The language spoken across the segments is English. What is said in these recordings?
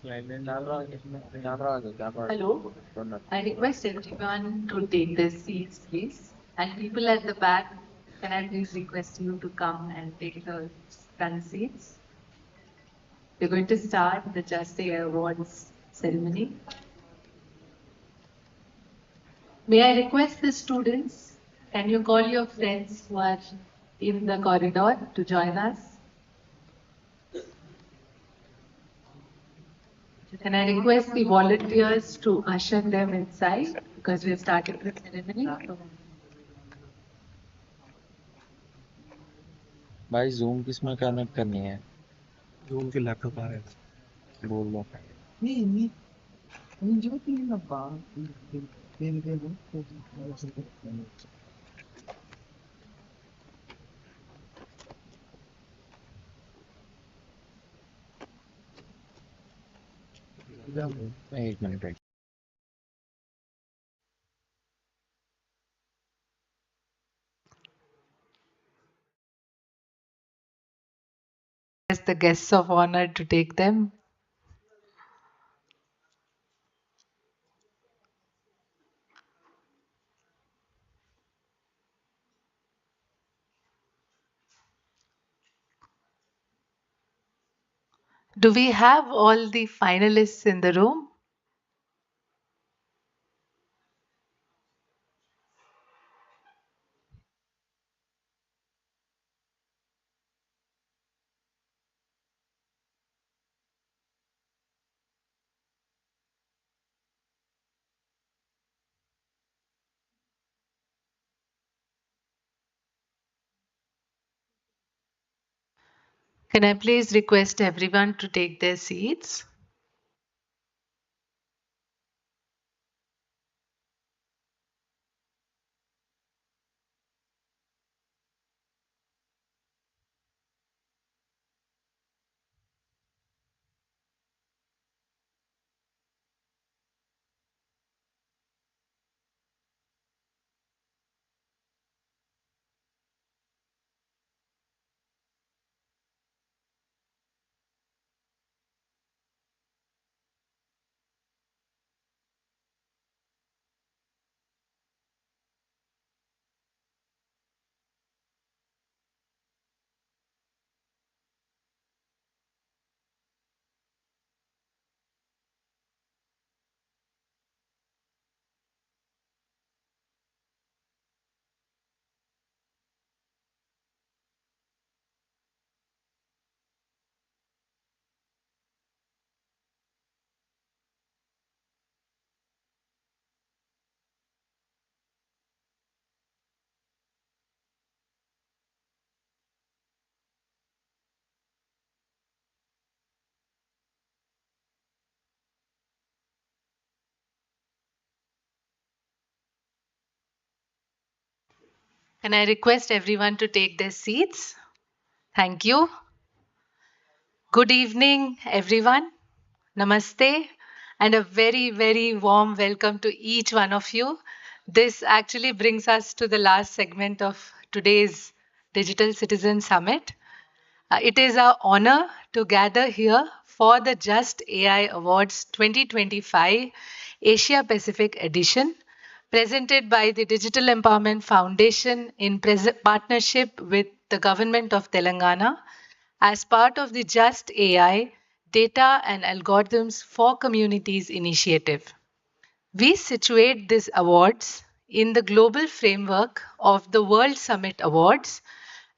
Hello. I request everyone to take their seats, please. And people at the back, can I please request you to come and take the front seats? We're going to start the Just Say Awards ceremony. May I request the students, can you call your friends who are in the corridor to join us? Can I request the volunteers to usher them inside because we've started the ceremony? भाई zoom किसमें connect करनी है? Zoom के laptop आ रहे हैं। बोल दो। एक minute. Ask the guests of honor to take them. Do we have all the finalists in the room? Can I please request everyone to take their seats? Can I request everyone to take their seats? Thank you. Good evening, everyone. Namaste, and a very, very warm welcome to each one of you. This actually brings us to the last segment of today's Digital Citizen Summit. It is our honor to gather here for the Just AI Awards 2025 Asia Pacific edition, presented by the Digital Empowerment Foundation in partnership with the Government of Telangana as part of the Just AI Data and Algorithms for Communities initiative. We situate these awards in the global framework of the World Summit Awards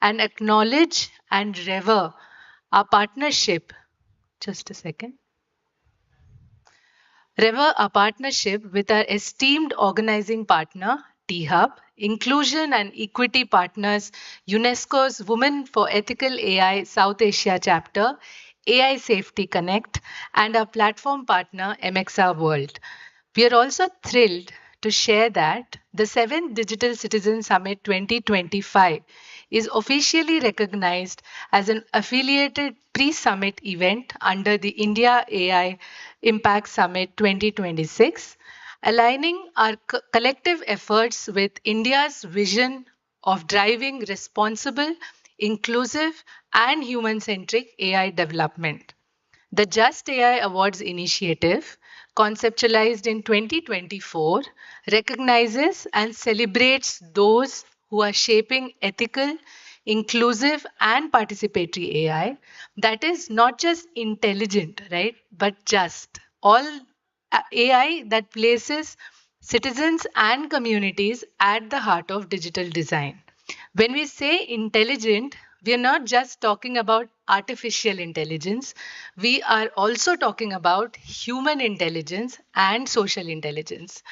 and acknowledge and revere our partnership. Just a second. Revere our partnership with our esteemed organizing partner, T-Hub, Inclusion and Equity Partners, UNESCO's Women for Ethical AI South Asia chapter, AI Safety Connect, and our platform partner, MXR World. We are also thrilled to share that the 7th Digital Citizen Summit 2025 is officially recognized as an affiliated pre-summit event under the India AI Impact Summit 2026, aligning our collective efforts with India's vision of driving responsible, inclusive, and human-centric AI development. The Just AI Awards initiative, conceptualized in 2024, recognizes and celebrates those who are shaping ethical, inclusive, and participatory AI that is not just intelligent, right, but just. All AI that places citizens and communities at the heart of digital design. When we say intelligent, we are not just talking about artificial intelligence, we are also talking about human intelligence and social intelligence.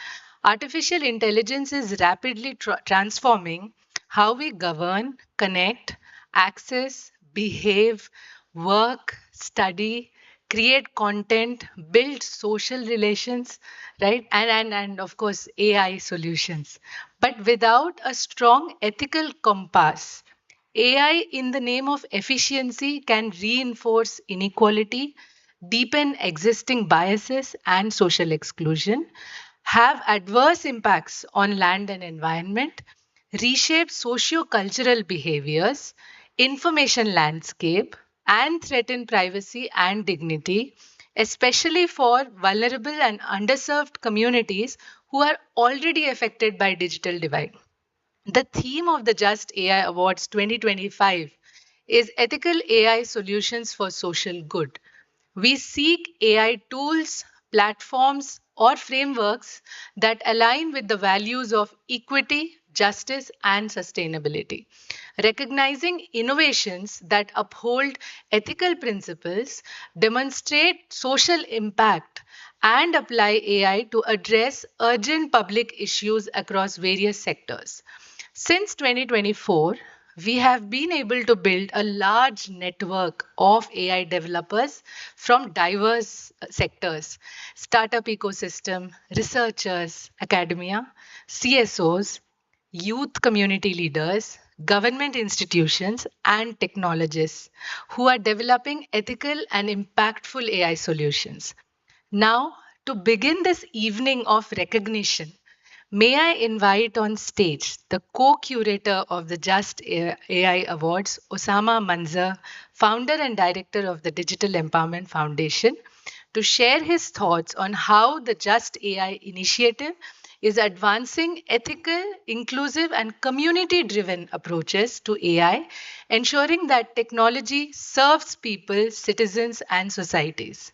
Artificial intelligence is rapidly transforming how we govern, connect, access, behave, work, study, create content, build social relations, right? And of course, AI solutions. But without a strong ethical compass, AI, in the name of efficiency, can reinforce inequality, deepen existing biases and social exclusion, have adverse impacts on land and environment, reshape socio-cultural behaviors, information landscape, and threaten privacy and dignity, especially for vulnerable and underserved communities who are already affected by digital divide. The theme of the Just AI Awards 2025 is Ethical AI Solutions for Social Good. We seek AI tools, platforms, or frameworks that align with the values of equity, justice, and sustainability. Recognizing innovations that uphold ethical principles, demonstrate social impact, and apply AI to address urgent public issues across various sectors. Since 2024, we have been able to build a large network of AI developers from diverse sectors, startup ecosystem, researchers, academia, CSOs, youth community leaders, government institutions, and technologists who are developing ethical and impactful AI solutions. Now, to begin this evening of recognition, may I invite on stage the co-curator of the Just AI Awards, Osama Manzar, founder and director of the Digital Empowerment Foundation, to share his thoughts on how the Just AI initiative is advancing ethical, inclusive, and community driven approaches to AI, ensuring that technology serves people, citizens, and societies.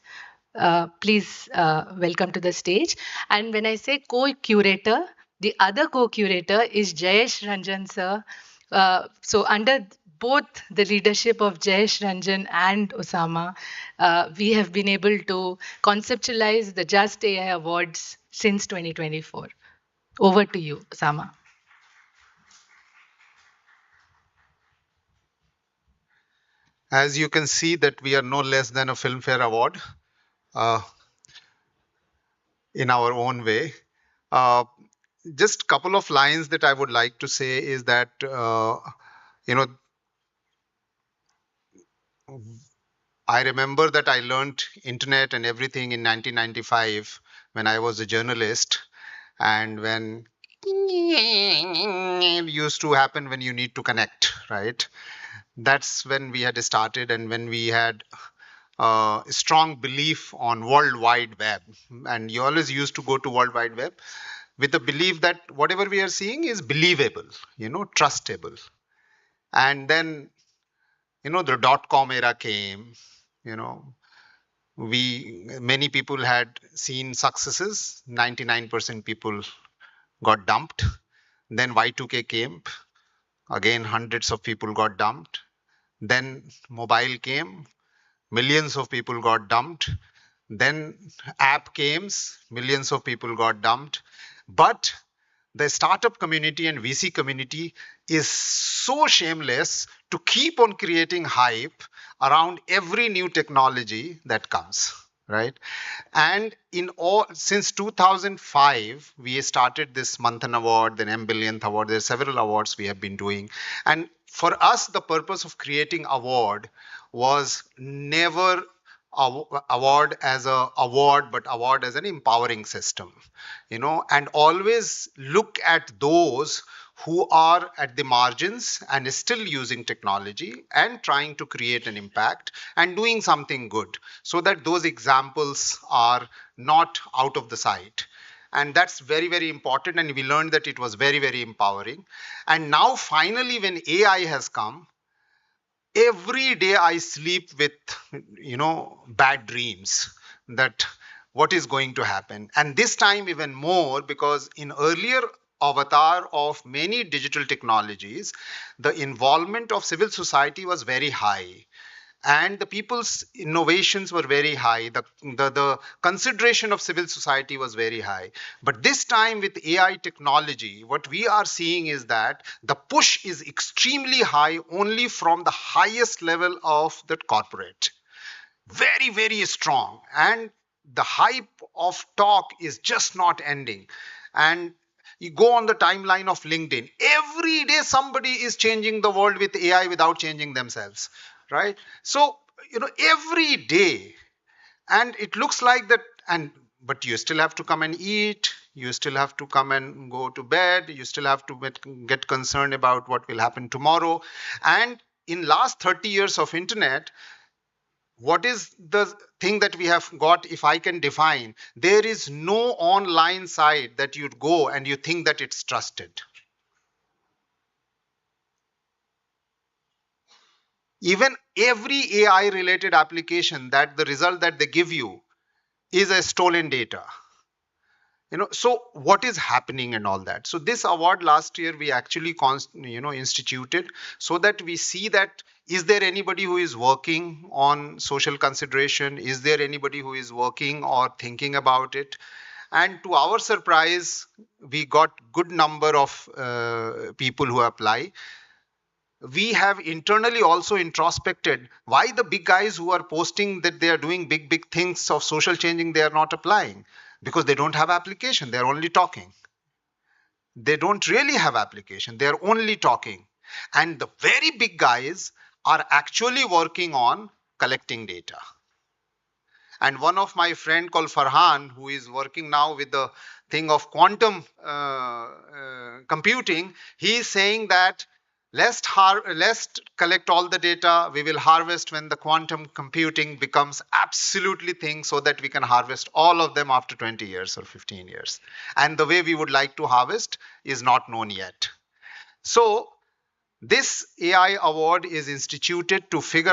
Please welcome to the stage. And when I say co-curator, the other co-curator is Jayesh Ranjan sir. So under both the leadership of Jayesh Ranjan and Osama, we have been able to conceptualize the Just AI Awards since 2024. Over to you, Osama. As you can see that we are no less than a Filmfare Award uh, in our own way. Uh, just a couple of lines that I would like to say is that, you know, I remember that I learned internet and everything in 1995 when I was a journalist, and when used to happen when you need to connect, right? That's when we had started, and when we had strong belief on World Wide Web. And you always used to go to World Wide Web with the belief that whatever we are seeing is believable, trustable. And then, the dot-com era came, you know, many people had seen successes. 99% people got dumped. Then Y2K came. Again, hundreds of people got dumped. Then mobile came. Millions of people got dumped. Then app came, millions of people got dumped. But the startup community and VC community is so shameless to keep on creating hype around every new technology that comes, right? And in all, since 2005, we started this Manthan Award, then M Billionth Award. There are several awards we have been doing. And for us, the purpose of creating award was never award as a award, but award as an empowering system, and always look at those who are at the margins and is still using technology and trying to create an impact and doing something good, so that those examples are not out of the sight. And that's very, very important, and we learned that it was very, very empowering. And now finally, when AI has come, every day I sleep with bad dreams that what is going to happen. And this time even more, because in earlier avatar of many digital technologies, the involvement of civil society was very high and the people's innovations were very high. The consideration of civil society was very high. But this time with AI technology, what we are seeing is that the push is extremely high only from the highest level of the corporate. Very, very strong. And the hype of talk is just not ending. And you go on the timeline of LinkedIn, every day somebody is changing the world with AI without changing themselves, right? So, every day. And it looks like that, and but you still have to come and eat, you still have to come and go to bed, you still have to get concerned about what will happen tomorrow. And in last 30 years of internet, what is the thing that we have got? If I can define, there is no online site that you'd go and you think that it's trusted. Even every AI related application, that the result that they give you is a stolen data. So what is happening and all that? So this award last year we actually instituted, so that we see that, is there anybody who is working on social consideration? Is there anybody who is working or thinking about it? And to our surprise, we got good number of people who apply. We have internally also introspected why the big guys who are posting that they are doing big things of social changing, they are not applying, because they don't have application, they're only talking. They don't really have application, they're only talking. And the very big guys are actually working on collecting data. And one of my friend called Farhan, who is working now with the thing of quantum computing, he is saying that let's collect all the data. We will harvest when the quantum computing becomes absolutely thing, so that we can harvest all of them after 20 years or 15 years. And the way we would like to harvest is not known yet. So this AI award is instituted to find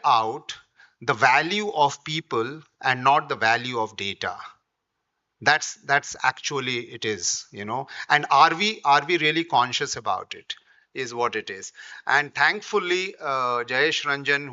out the value of people and not the value of data. That's actually it is. And are we really conscious about it, is what it is. And thankfully, Jayesh Ranjan,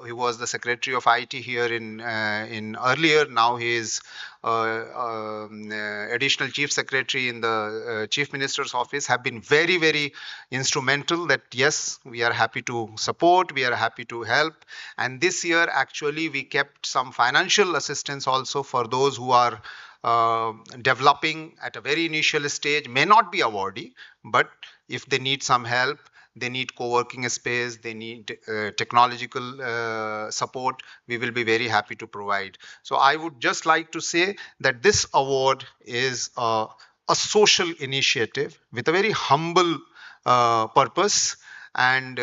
he was the secretary of IT here in earlier, now he is additional chief secretary in the chief minister's office, have been very, very instrumental, that yes, we are happy to support, we are happy to help. And this year actually we kept some financial assistance also for those who are developing at a very initial stage, may not be awardee, but if they need some help, they need co-working space, they need technological support, we will be very happy to provide. So I would just like to say that this award is a social initiative with a very humble purpose. And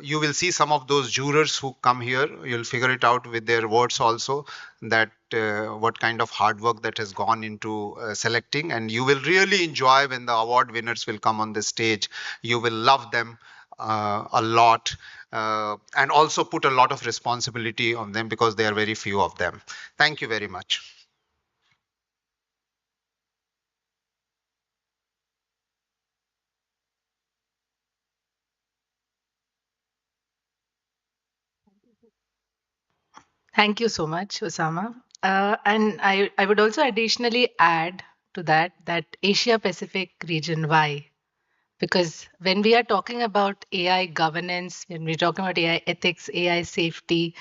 you will see some of those jurors who come here, you'll figure it out with their words also, that what kind of hard work that has gone into selecting. And you will really enjoy when the award winners will come on the stage. You will love them a lot, and also put a lot of responsibility on them, because there are very few of them. Thank you very much. Thank you so much, Osama. And I would also additionally add to that Asia Pacific region, why? Because when we are talking about AI governance, when we're talking about AI ethics, AI safety,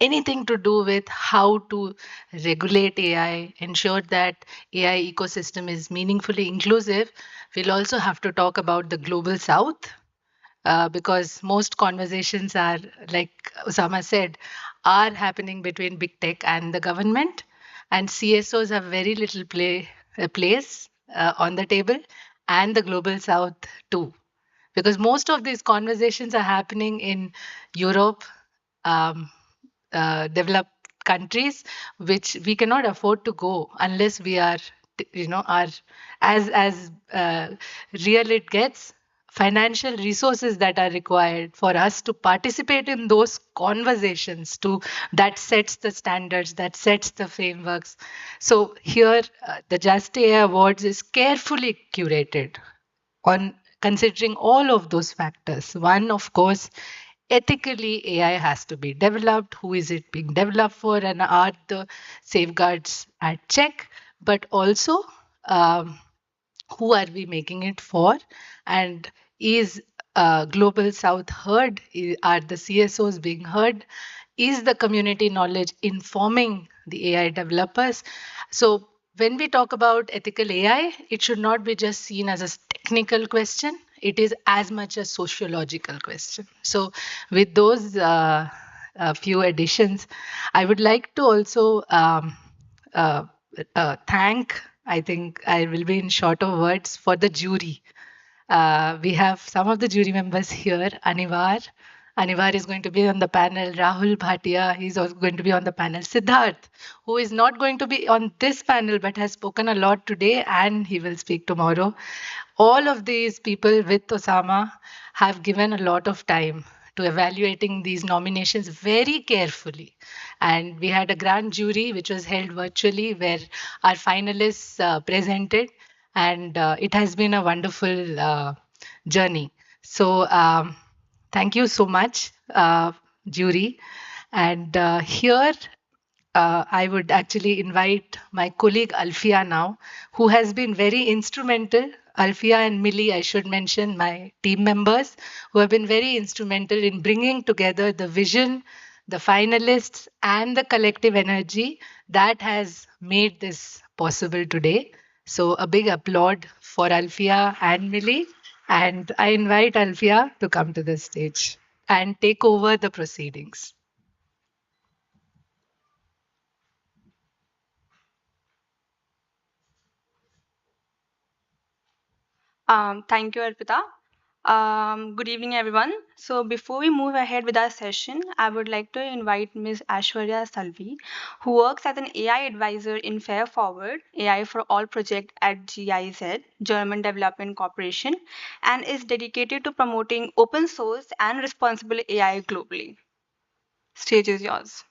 anything to do with how to regulate AI, ensure that AI ecosystem is meaningfully inclusive, we'll also have to talk about the global south, because most conversations are, like Osama said, are happening between big tech and the government, and CSOs have very little place on the table. and the global south too, because most of these conversations are happening in Europe, um, developed countries, which we cannot afford to go unless we are, are as real it gets. Financial resources that are required for us to participate in those conversations to that sets the standards, that sets the frameworks. So here, the Just AI Awards is carefully curated on considering all of those factors. One, of course, ethically AI has to be developed. Who is it being developed for? And are the safeguards at check? But also, um, who are we making it for? And is Global South heard? Are the CSOs being heard? Is the community knowledge informing the AI developers? So when we talk about ethical AI, it should not be just seen as a technical question. It is as much a sociological question. So with those few additions, I would like to also uh, thank, I think I will be in short of words, for the jury. We have some of the jury members here. Anivar. Anivar is going to be on the panel. Rahul Bhatia, he's also going to be on the panel. Siddharth, who is not going to be on this panel but has spoken a lot today and he will speak tomorrow. All of these people with Osama have given a lot of time to evaluating these nominations very carefully. And we had a grand jury which was held virtually where our finalists presented, and it has been a wonderful journey. So, thank you so much, jury. And here I would actually invite my colleague Alfia now, who has been very instrumental. Alfia and Millie, I should mention, my team members, who have been very instrumental in bringing together the vision, the finalists, and the collective energy that has made this possible today. So, a big applaud for Alfia and Millie. And I invite Alfia to come to the stage and take over the proceedings. Thank you, Arpita. Good evening, everyone. So, before we move ahead with our session, I would like to invite Ms. Aishwarya Salvi, who works as an AI advisor in Fair Forward AI for All project at GIZ, German Development Corporation, and is dedicated to promoting open source and responsible AI globally. Stage is yours.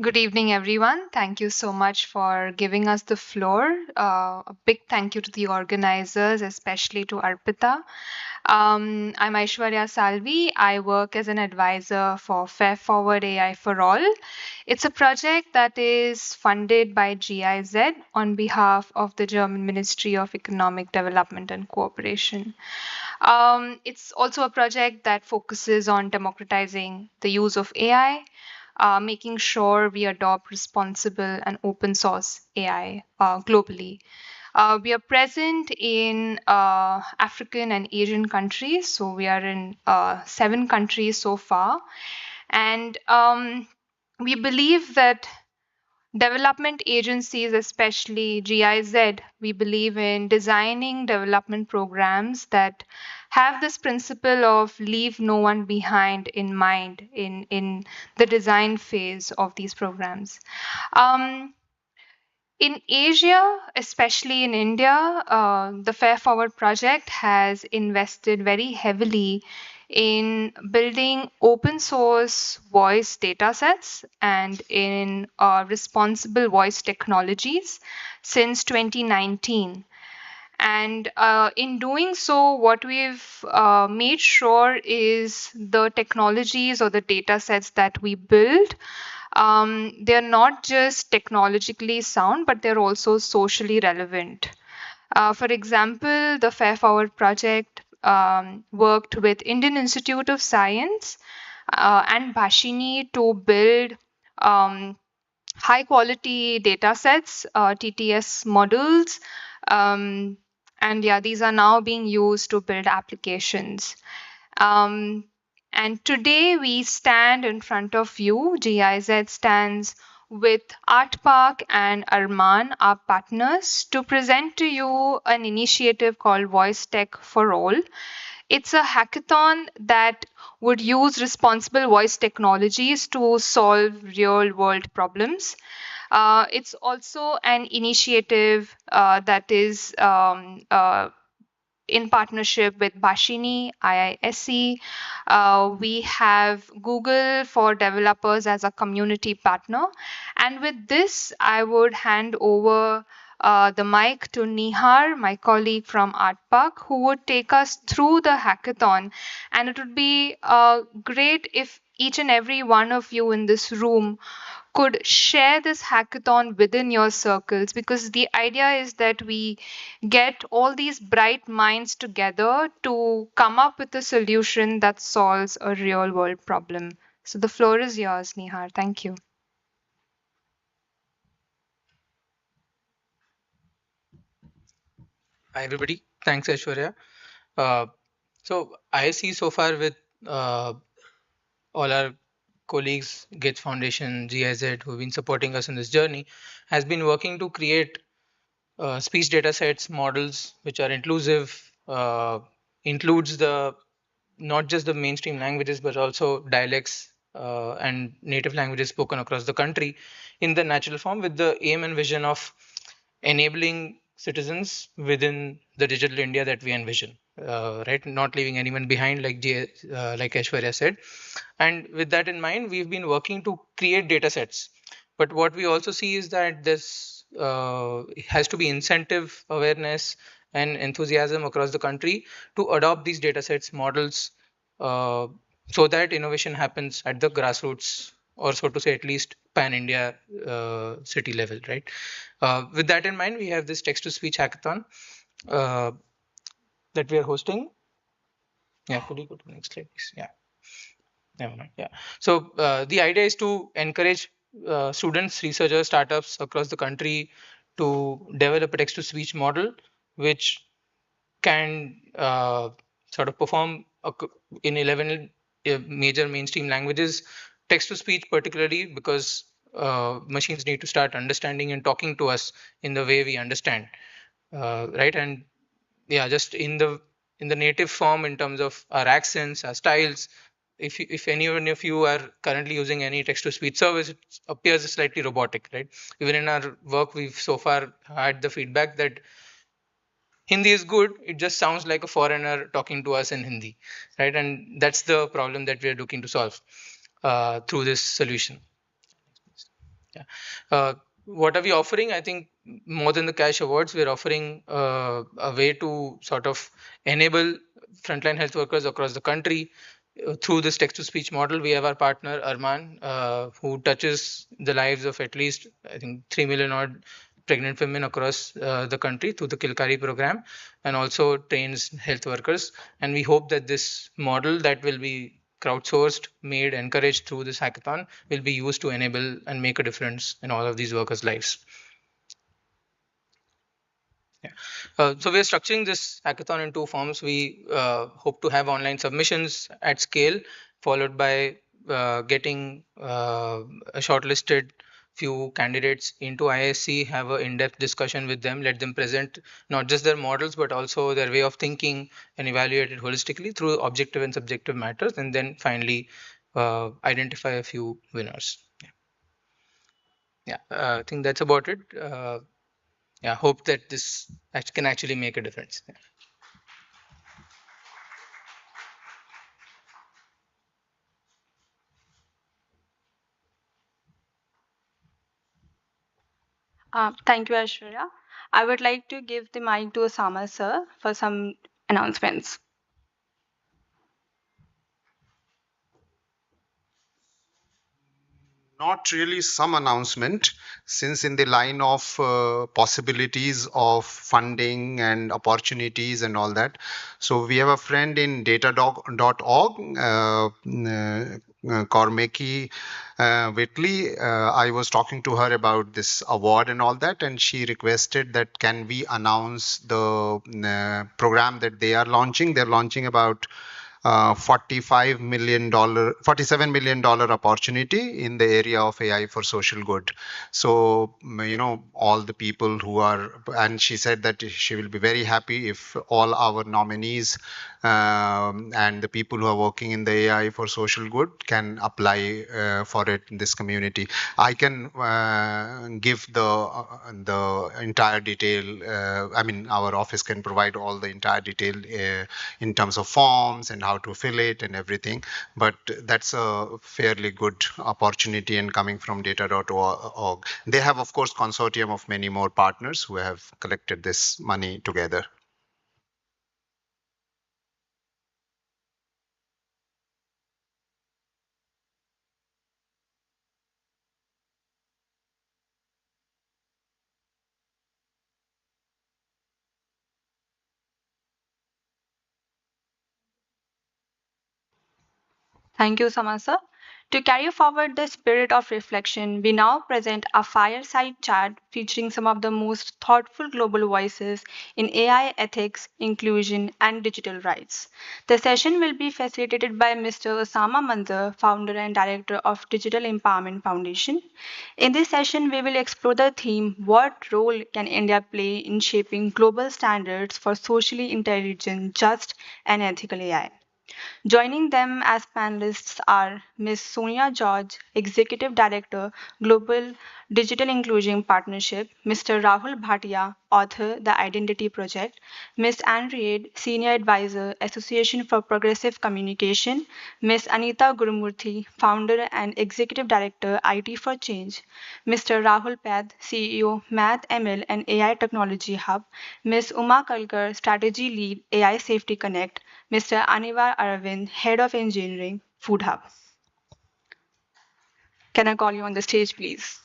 Good evening, everyone. Thank you so much for giving us the floor. A big thank you to the organizers, especially to Arpita. I'm Aishwarya Salvi. I work as an advisor for Fair Forward AI for All. It's a project that is funded by GIZ on behalf of the German Ministry of Economic Development and Cooperation. It's also a project that focuses on democratizing the use of AI, making sure we adopt responsible and open source AI globally. We are present in African and Asian countries, so we are in 7 countries so far. And we believe that development agencies, especially GIZ, we believe in designing development programs that have this principle of leave no one behind in mind in the design phase of these programs. Um, in Asia, especially in India, the Fair Forward project has invested very heavily in building open source voice datasets and in responsible voice technologies since 2019. And in doing so, what we've made sure is the technologies or the data sets that we build, they're not just technologically sound, but they're also socially relevant. For example, the Fair Forward project worked with Indian Institute of Science and Bhashini to build um, high quality data sets, TTS models. Um, and yeah, these are now being used to build applications. Um, and today we stand in front of you. GIZ stands with Art Park and Arman, our partners, to present to you an initiative called Voice Tech for All. It's a hackathon that would use responsible voice technologies to solve real world problems. It's also an initiative that is in partnership with Bashini, IISc. We have Google for Developers as a community partner. And with this, I would hand over the mic to Nihar, my colleague from Art Park, who would take us through the hackathon. And it would be great if each and every one of you in this room could share this hackathon within your circles, because the idea is that we get all these bright minds together to come up with a solution that solves a real world problem. So the floor is yours, Nihar. Thank you. Hi, everybody. Thanks, Aishwarya. Uh, so I see so far with uh, all our colleagues, Gates Foundation, GIZ, who've been supporting us in this journey, has been working to create speech data sets, models which are inclusive, includes the not just the mainstream languages, but also dialects and native languages spoken across the country in the natural form, with the aim and vision of enabling citizens within the digital India that we envision, right? Not leaving anyone behind, like Aishwarya said. And with that in mind, we've been working to create data sets. But what we also see is that this has to be incentive, awareness, and enthusiasm across the country to adopt these data sets, models, uh, so that innovation happens at the grassroots, or so to say, at least pan-India city level, right? With that in mind, we have this text-to-speech hackathon uh, that we are hosting. Yeah, could you go to the next slide, please? Yeah, never mind. Yeah. So the idea is to encourage students, researchers, startups across the country to develop a text-to-speech model, which can sort of perform in 11 major mainstream languages, text to speech particularly, because machines need to start understanding and talking to us in the way we understand, right? And yeah, just in the native form, in terms of our accents, our styles. If anyone of you are currently using any text to speech service, it appears slightly robotic, right? Even in our work, we've so far had the feedback that Hindi is good. It just sounds like a foreigner talking to us in Hindi, right? And that's the problem that we are looking to solve through this solution. Yeah. What are we offering? I think more than the cash awards, we're offering a way to sort of enable frontline health workers across the country through this text-to-speech model. We have our partner Arman, who touches the lives of at least, I think, 3 million odd pregnant women across the country through the Kilkari program, and also trains health workers. And we hope that this model that will be crowdsourced, made, encouraged through this hackathon will be used to enable and make a difference in all of these workers' lives. Yeah. So we are structuring this hackathon in two forms. We hope to have online submissions at scale, followed by getting a shortlisted few candidates into ISC, have an in-depth discussion with them, let them present not just their models, but also their way of thinking, and evaluate it holistically through objective and subjective matters, and then finally identify a few winners. Yeah, I think that's about it. Yeah, hope that this can actually make a difference. Yeah. Thank you, Aishwarya. I would like to give the mic to Osama sir for some announcements. Not really some announcement, since in the line of possibilities of funding and opportunities and all that. So we have a friend in datadog.org, Cormacy Whitley. I was talking to her about this award and all that, and she requested that can we announce the program that they are launching. They're launching about $47 million opportunity in the area of AI for social good. So, all the people who are, and she said that she will be very happy if all our nominees and the people who are working in the AI for social good can apply for it in this community. I can give the entire detail. I mean, our office can provide all the entire detail in terms of forms and how to fill it and everything. But that's a fairly good opportunity and coming from data.org. They have, of course, consortium of many more partners who have collected this money together. Thank you, Samasa. To carry forward the spirit of reflection, we now present a fireside chat featuring some of the most thoughtful global voices in AI ethics, inclusion, and digital rights. The session will be facilitated by Mr. Osama Manzar, founder and director of Digital Empowerment Foundation. In this session, we will explore the theme: what role can India play in shaping global standards for socially intelligent, just, and ethical AI? Joining them as panelists are Ms. Sonia George, Executive Director, Global Digital Inclusion Partnership; Mr. Rahul Bhatia, author, The Identity Project; Ms. Anne Reid, Senior Advisor, Association for Progressive Communication; Ms. Anita Gurumurthy, Founder and Executive Director, IT for Change; Mr. Rahul Path, CEO, Math ML and AI Technology Hub; Ms. Uma Kalkar, Strategy Lead, AI Safety Connect; Mr. Anivar Aravind, Head of Engineering, Food Hub. Can I call you on the stage, please?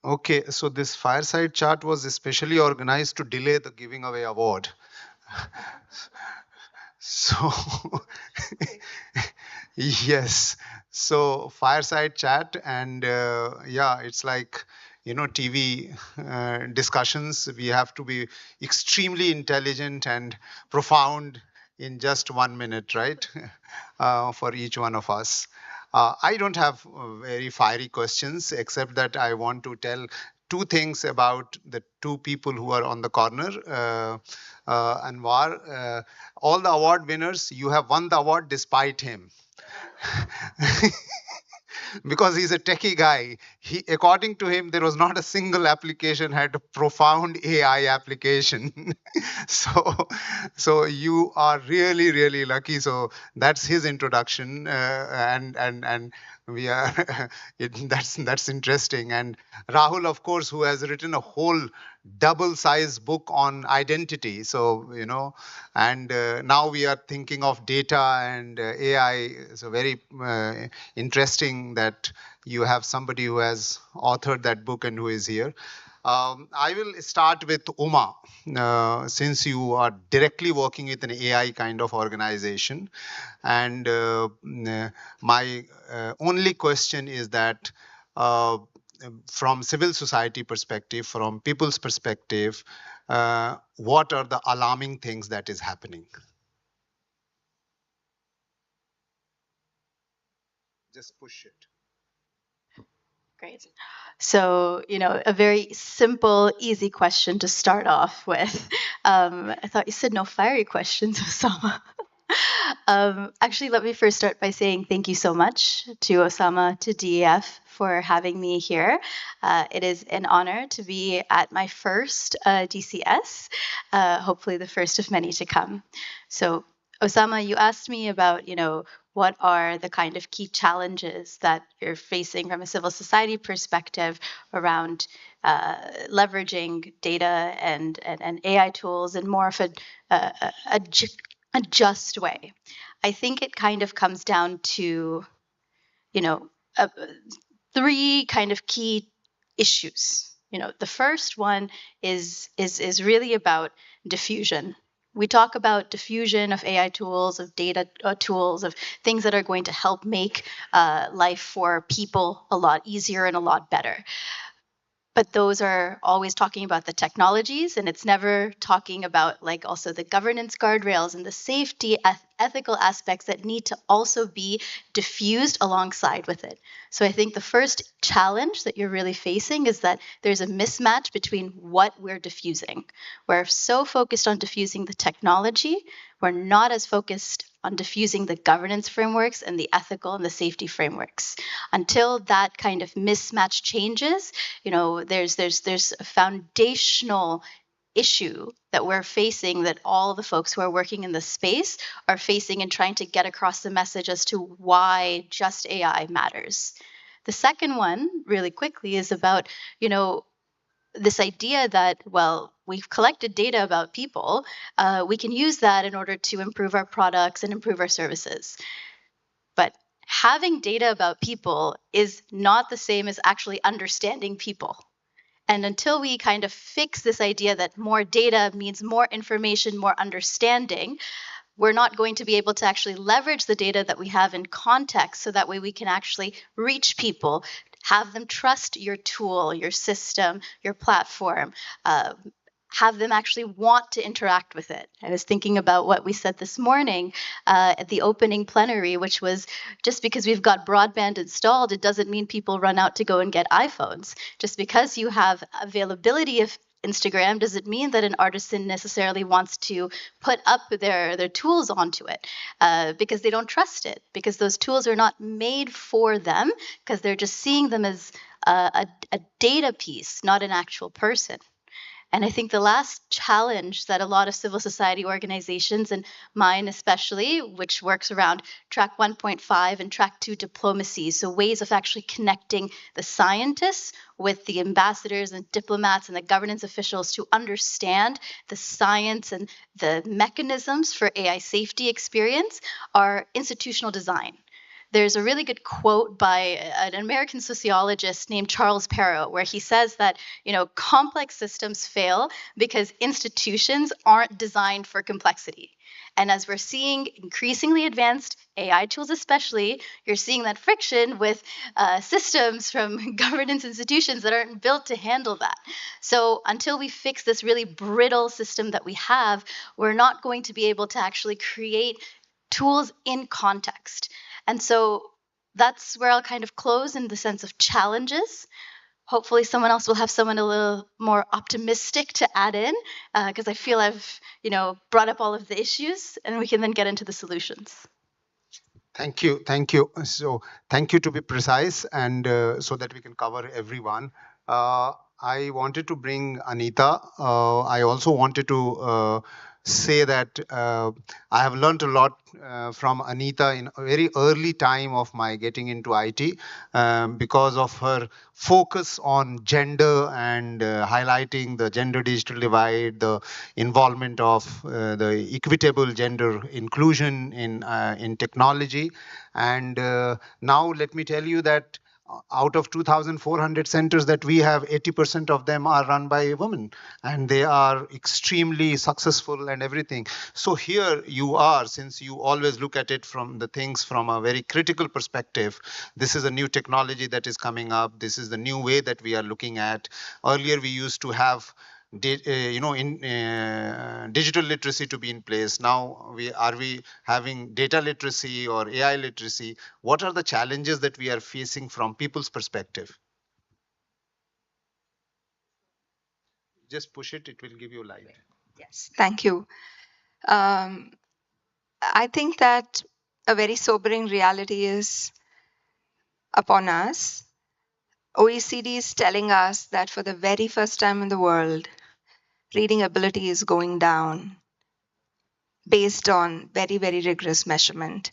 Okay, so this fireside chat was especially organized to delay the giving away award. So, yes. So, fireside chat, and yeah, it's like, TV discussions. We have to be extremely intelligent and profound in just 1 minute, right? For each one of us. I don't have very fiery questions, except that I want to tell two things about the two people who are on the corner. Anwar, all the award winners, you have won the award despite him. Because he's a techie guy. According to him, there was not a single application had a profound AI application. so, so you are really, really lucky. So that's his introduction, and we are that's interesting. And Rahul, of course, who has written a whole double size book on identity. So and now we are thinking of data and AI. So very interesting that you have somebody who has authored that book and who is here. I will start with Uma, since you are directly working with an AI kind of organization. And my only question is that uh, from civil society perspective, from people's perspective, what are the alarming things that is happening? Just push it. Great. So, a very simple, easy question to start off with. I thought you said no fiery questions, Osama. Actually, let me first start by saying thank you so much to Osama, to DEF for having me here. It is an honor to be at my first DCS, hopefully the first of many to come. So, Osama, you asked me about, what are the kind of key challenges that you're facing from a civil society perspective around leveraging data and AI tools in more of a just way. I think it kind of comes down to, uh, three kind of key issues. The first one is really about diffusion. We talk about diffusion of AI tools, of data tools, of things that are going to help make life for people a lot easier and a lot better. But those are always talking about the technologies, and it's never talking about like also the governance guardrails and the safety ethical aspects that need to also be diffused alongside with it. So I think the first challenge that you're really facing is that there's a mismatch between what we're diffusing. We're so focused on diffusing the technology, we're not as focused on diffusing the governance frameworks and the ethical and the safety frameworks. Until that kind of mismatch changes, there's a foundational issue that we're facing, that all the folks who are working in this space are facing, and trying to get across the message as to why just AI matters. The second one, really quickly, is about, this idea that, well, we've collected data about people, we can use that in order to improve our products and improve our services. But having data about people is not the same as actually understanding people. And until we kind of fix this idea that more data means more information, more understanding, we're not going to be able to actually leverage the data that we have in context, so that way we can actually reach people, have them trust your tool, your system, your platform, have them actually want to interact with it. I was thinking about what we said this morning at the opening plenary, which was, just because we've got broadband installed, it doesn't mean people run out to go and get iPhones. Just because you have availability of Instagram doesn't mean that an artisan necessarily wants to put up their tools onto it, because they don't trust it, because those tools are not made for them, because they're just seeing them as a data piece, not an actual person. And I think the last challenge that a lot of civil society organizations, and mine especially, which works around track 1.5 and track 2 diplomacy, so ways of actually connecting the scientists with the ambassadors and diplomats and the governance officials to understand the science and the mechanisms for AI safety experience, are institutional design. There's a really good quote by an American sociologist named Charles Perrow, where he says that, complex systems fail because institutions aren't designed for complexity. And as we're seeing increasingly advanced AI tools, especially, you're seeing that friction with systems from governance institutions that aren't built to handle that. So until we fix this really brittle system that we have, we're not going to be able to actually create tools in context. And so that's where I'll kind of close, in the sense of challenges. Hopefully someone else will have someone a little more optimistic to add in, because I feel I've, brought up all of the issues, and we can then get into the solutions. Thank you. Thank you. So thank you, to be precise, and so that we can cover everyone. I wanted to bring Anita. I also wanted to say that I have learned a lot from Anita in a very early time of my getting into IT, because of her focus on gender and highlighting the gender digital divide, the involvement of the equitable gender inclusion in technology. And now let me tell you that out of 2,400 centers that we have, 80% of them are run by women, and they are extremely successful and everything. So here you are, since you always look at it from the things from a very critical perspective, this is a new technology that is coming up. This is the new way that we are looking at. Earlier we used to have digital literacy to be in place. Now we having data literacy or AI literacy. What are the challenges that we are facing from people's perspective? just push it, it will give you light. Yes, thank you. Um, I think that a very sobering reality is upon us. OECD is telling us that for the very first time in the world, reading ability is going down based on very, very rigorous measurement.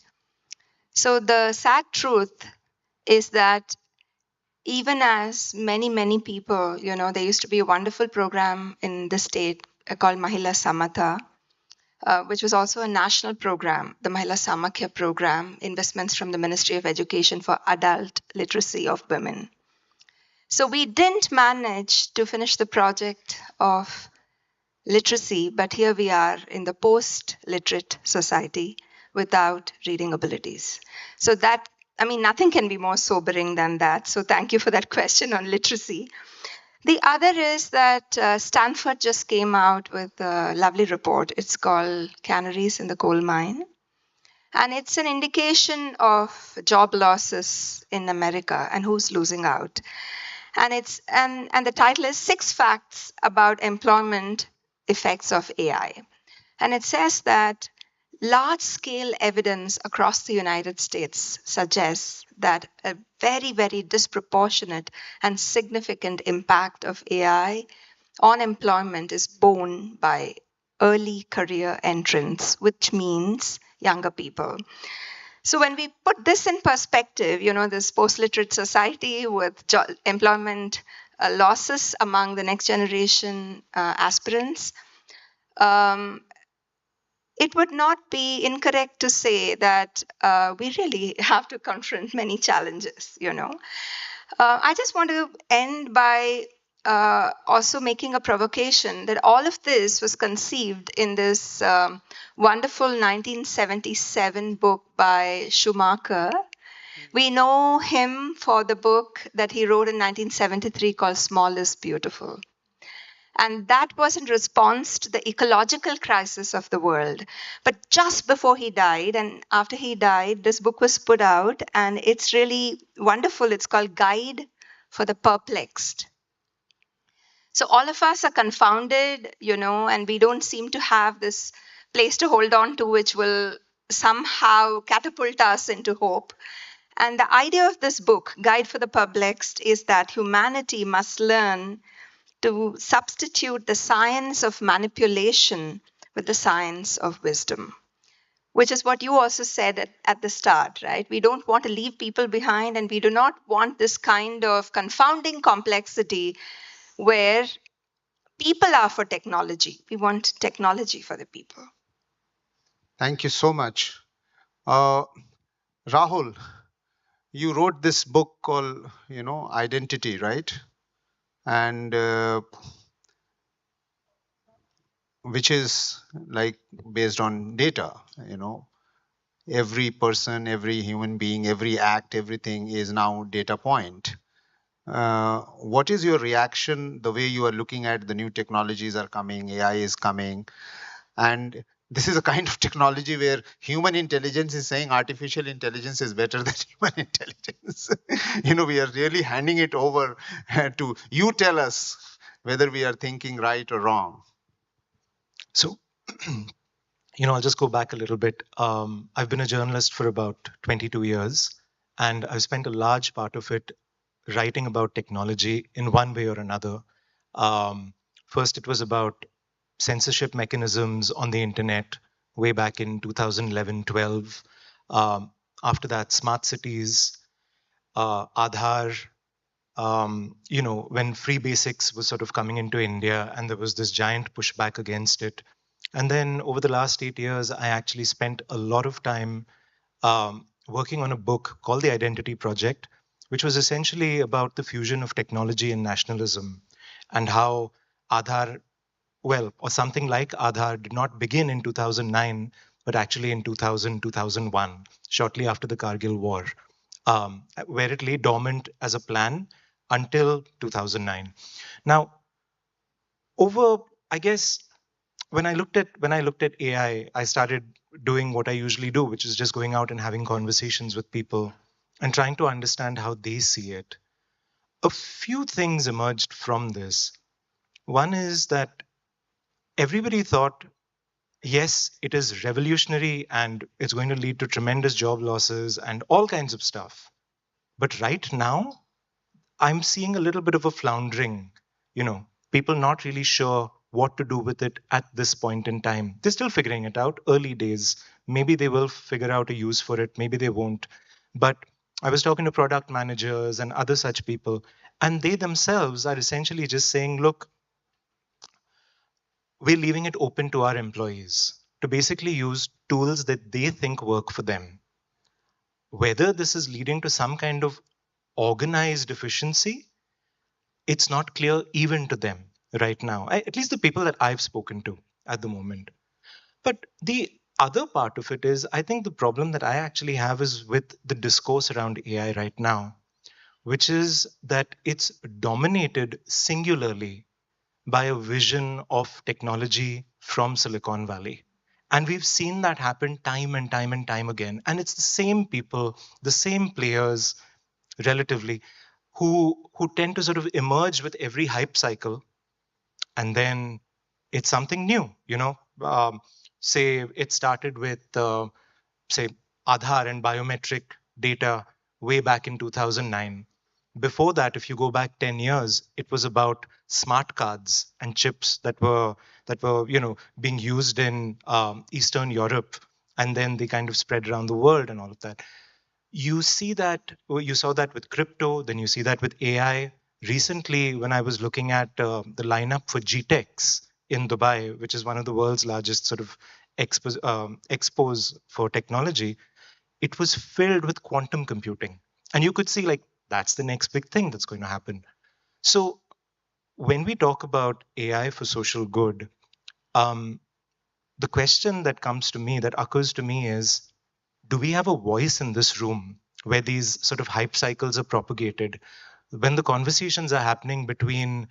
So the sad truth is that even as many, many people, there used to be a wonderful program in the state called Mahila Samatha, which was also a national program, the Mahila Samakhya program, investments from the Ministry of Education for adult literacy of women. So we didn't manage to finish the project of literacy, but here we are in the post-literate society without reading abilities. So that, nothing can be more sobering than that. So thank you for that question on literacy. The other is that Stanford just came out with a lovely report. It's called Canaries in the Coal Mine. And it's an indication of job losses in America and who's losing out. And the title is 6 Facts About Employment Effects of AI. And it says that large-scale evidence across the United States suggests that a very, very disproportionate and significant impact of AI on employment is borne by early career entrants, which means younger people. So when we put this in perspective, this post-literate society with employment losses among the next generation aspirants, it would not be incorrect to say that we really have to confront many challenges, I just want to end by also making a provocation that all of this was conceived in this wonderful 1977 book by Schumacher. We know him for the book that he wrote in 1973 called Small is Beautiful. And that was in response to the ecological crisis of the world. But just before he died, and after he died, this book was put out, and it's really wonderful. It's called Guide for the Perplexed. So all of us are confounded, and we don't seem to have this place to hold on to, which will somehow catapult us into hope. And the idea of this book, Guide for the Perplexed, is that humanity must learn to substitute the science of manipulation with the science of wisdom, which is what you also said at the start, right? We don't want to leave people behind, and we do not want this kind of confounding complexity where people are for technology. We want technology for the people. Thank you so much. Rahul, you wrote this book called, Identity, right? And which is like based on data, every person, every human being, every act, everything is now data point. What is your reaction the way you are looking at the new technologies are coming, AI is coming, and this is a kind of technology where human intelligence is saying artificial intelligence is better than human intelligence. We are really handing it over to you. Tell us whether we are thinking right or wrong. So, I'll just go back a little bit. I've been a journalist for about 22 years, and I've spent a large part of it writing about technology in one way or another. First, it was about censorship mechanisms on the internet way back in 2011-12. After that, smart cities, Aadhaar, when free basics was sort of coming into India, and there was this giant pushback against it. And then over the last 8 years, I actually spent a lot of time working on a book called The Identity Project, which was essentially about the fusion of technology and nationalism, and how Aadhaar, or something like Aadhaar, did not begin in 2009, but actually in 2000, 2001, shortly after the Kargil War, where it lay dormant as a plan until 2009. Now, I guess when I looked at AI, I started doing what I usually do, which is just going out and having conversations with people and trying to understand how they see it. A few things emerged from this. One is that everybody thought, yes, it is revolutionary and it's going to lead to tremendous job losses and all kinds of stuff. But right now, I'm seeing a little bit of a floundering, people not really sure what to do with it at this point in time. They're still figuring it out, early days. Maybe they will figure out a use for it, maybe they won't. But I was talking to product managers and other such people, and they themselves are essentially just saying, look, we're leaving it open to our employees to basically use tools that they think work for them. Whether this is leading to some kind of organized efficiency, it's not clear even to them right now, at least the people that I've spoken to at the moment. But the other part of it is, I think the problem that I actually have is with the discourse around AI right now, which is that it's dominated singularly by a vision of technology from Silicon Valley. And we've seen that happen time and time and time again. And it's the same people, the same players, relatively, who tend to sort of emerge with every hype cycle, and then it's something new. Say it started with say Aadhaar and biometric data way back in 2009. Before that, if you go back 10 years, it was about smart cards and chips that were being used in Eastern Europe, and then they kind of spread around the world and all of that. You saw that with crypto, then you see that with AI. Recently, when I was looking at the lineup for GTEX in Dubai, which is one of the world's largest sort of expos for technology, it was filled with quantum computing. And you could see, like, that's the next big thing that's going to happen. So when we talk about AI for social good, the question that comes to me, that occurs to me is, do we have a voice in this room where these sort of hype cycles are propagated, when the conversations are happening between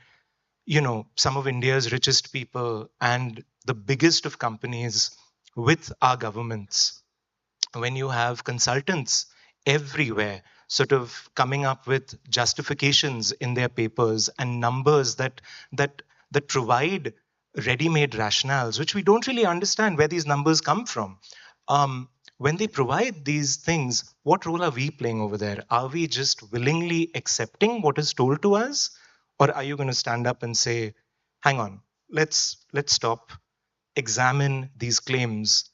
some of India's richest people and the biggest of companies with our governments, when you have consultants everywhere sort of coming up with justifications in their papers and numbers that that provide ready-made rationales, which we don't really understand where these numbers come from. When they provide these things, what role are we playing over there? Are we just willingly accepting what is told to us, or are you going to stand up and say, hang on, let's stop, examine these claims?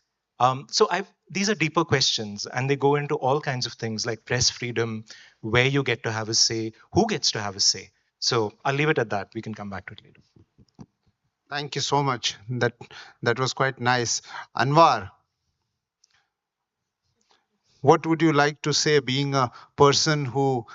These are deeper questions, and they go into all kinds of things like press freedom, where you get to have a say, who gets to have a say. So I'll leave it at that. We can come back to it later. Thank you so much. That was quite nice. Anwar, what would you like to say, being a person who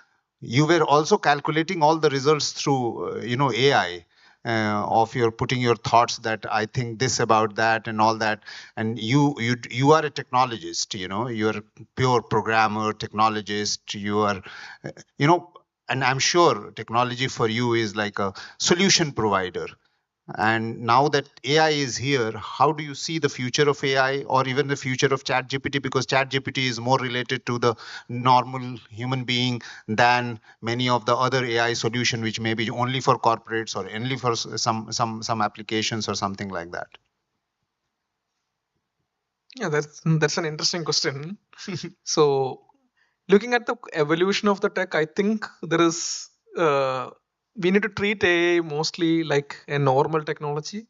you were also calculating all the results through AI, of your putting your thoughts that I think this about that and all that, and you are a technologist, you're a pure programmer technologist, you are and I'm sure technology for you is like a solution provider. And now that AI is here, how do you see the future of AI, or even the future of ChatGPT? Because ChatGPT is more related to the normal human being than many of the other AI solution, which may be only for corporates or only for some applications or something like that. Yeah, that's an interesting question. So, looking at the evolution of the tech, I think there is we need to treat AI mostly like a normal technology,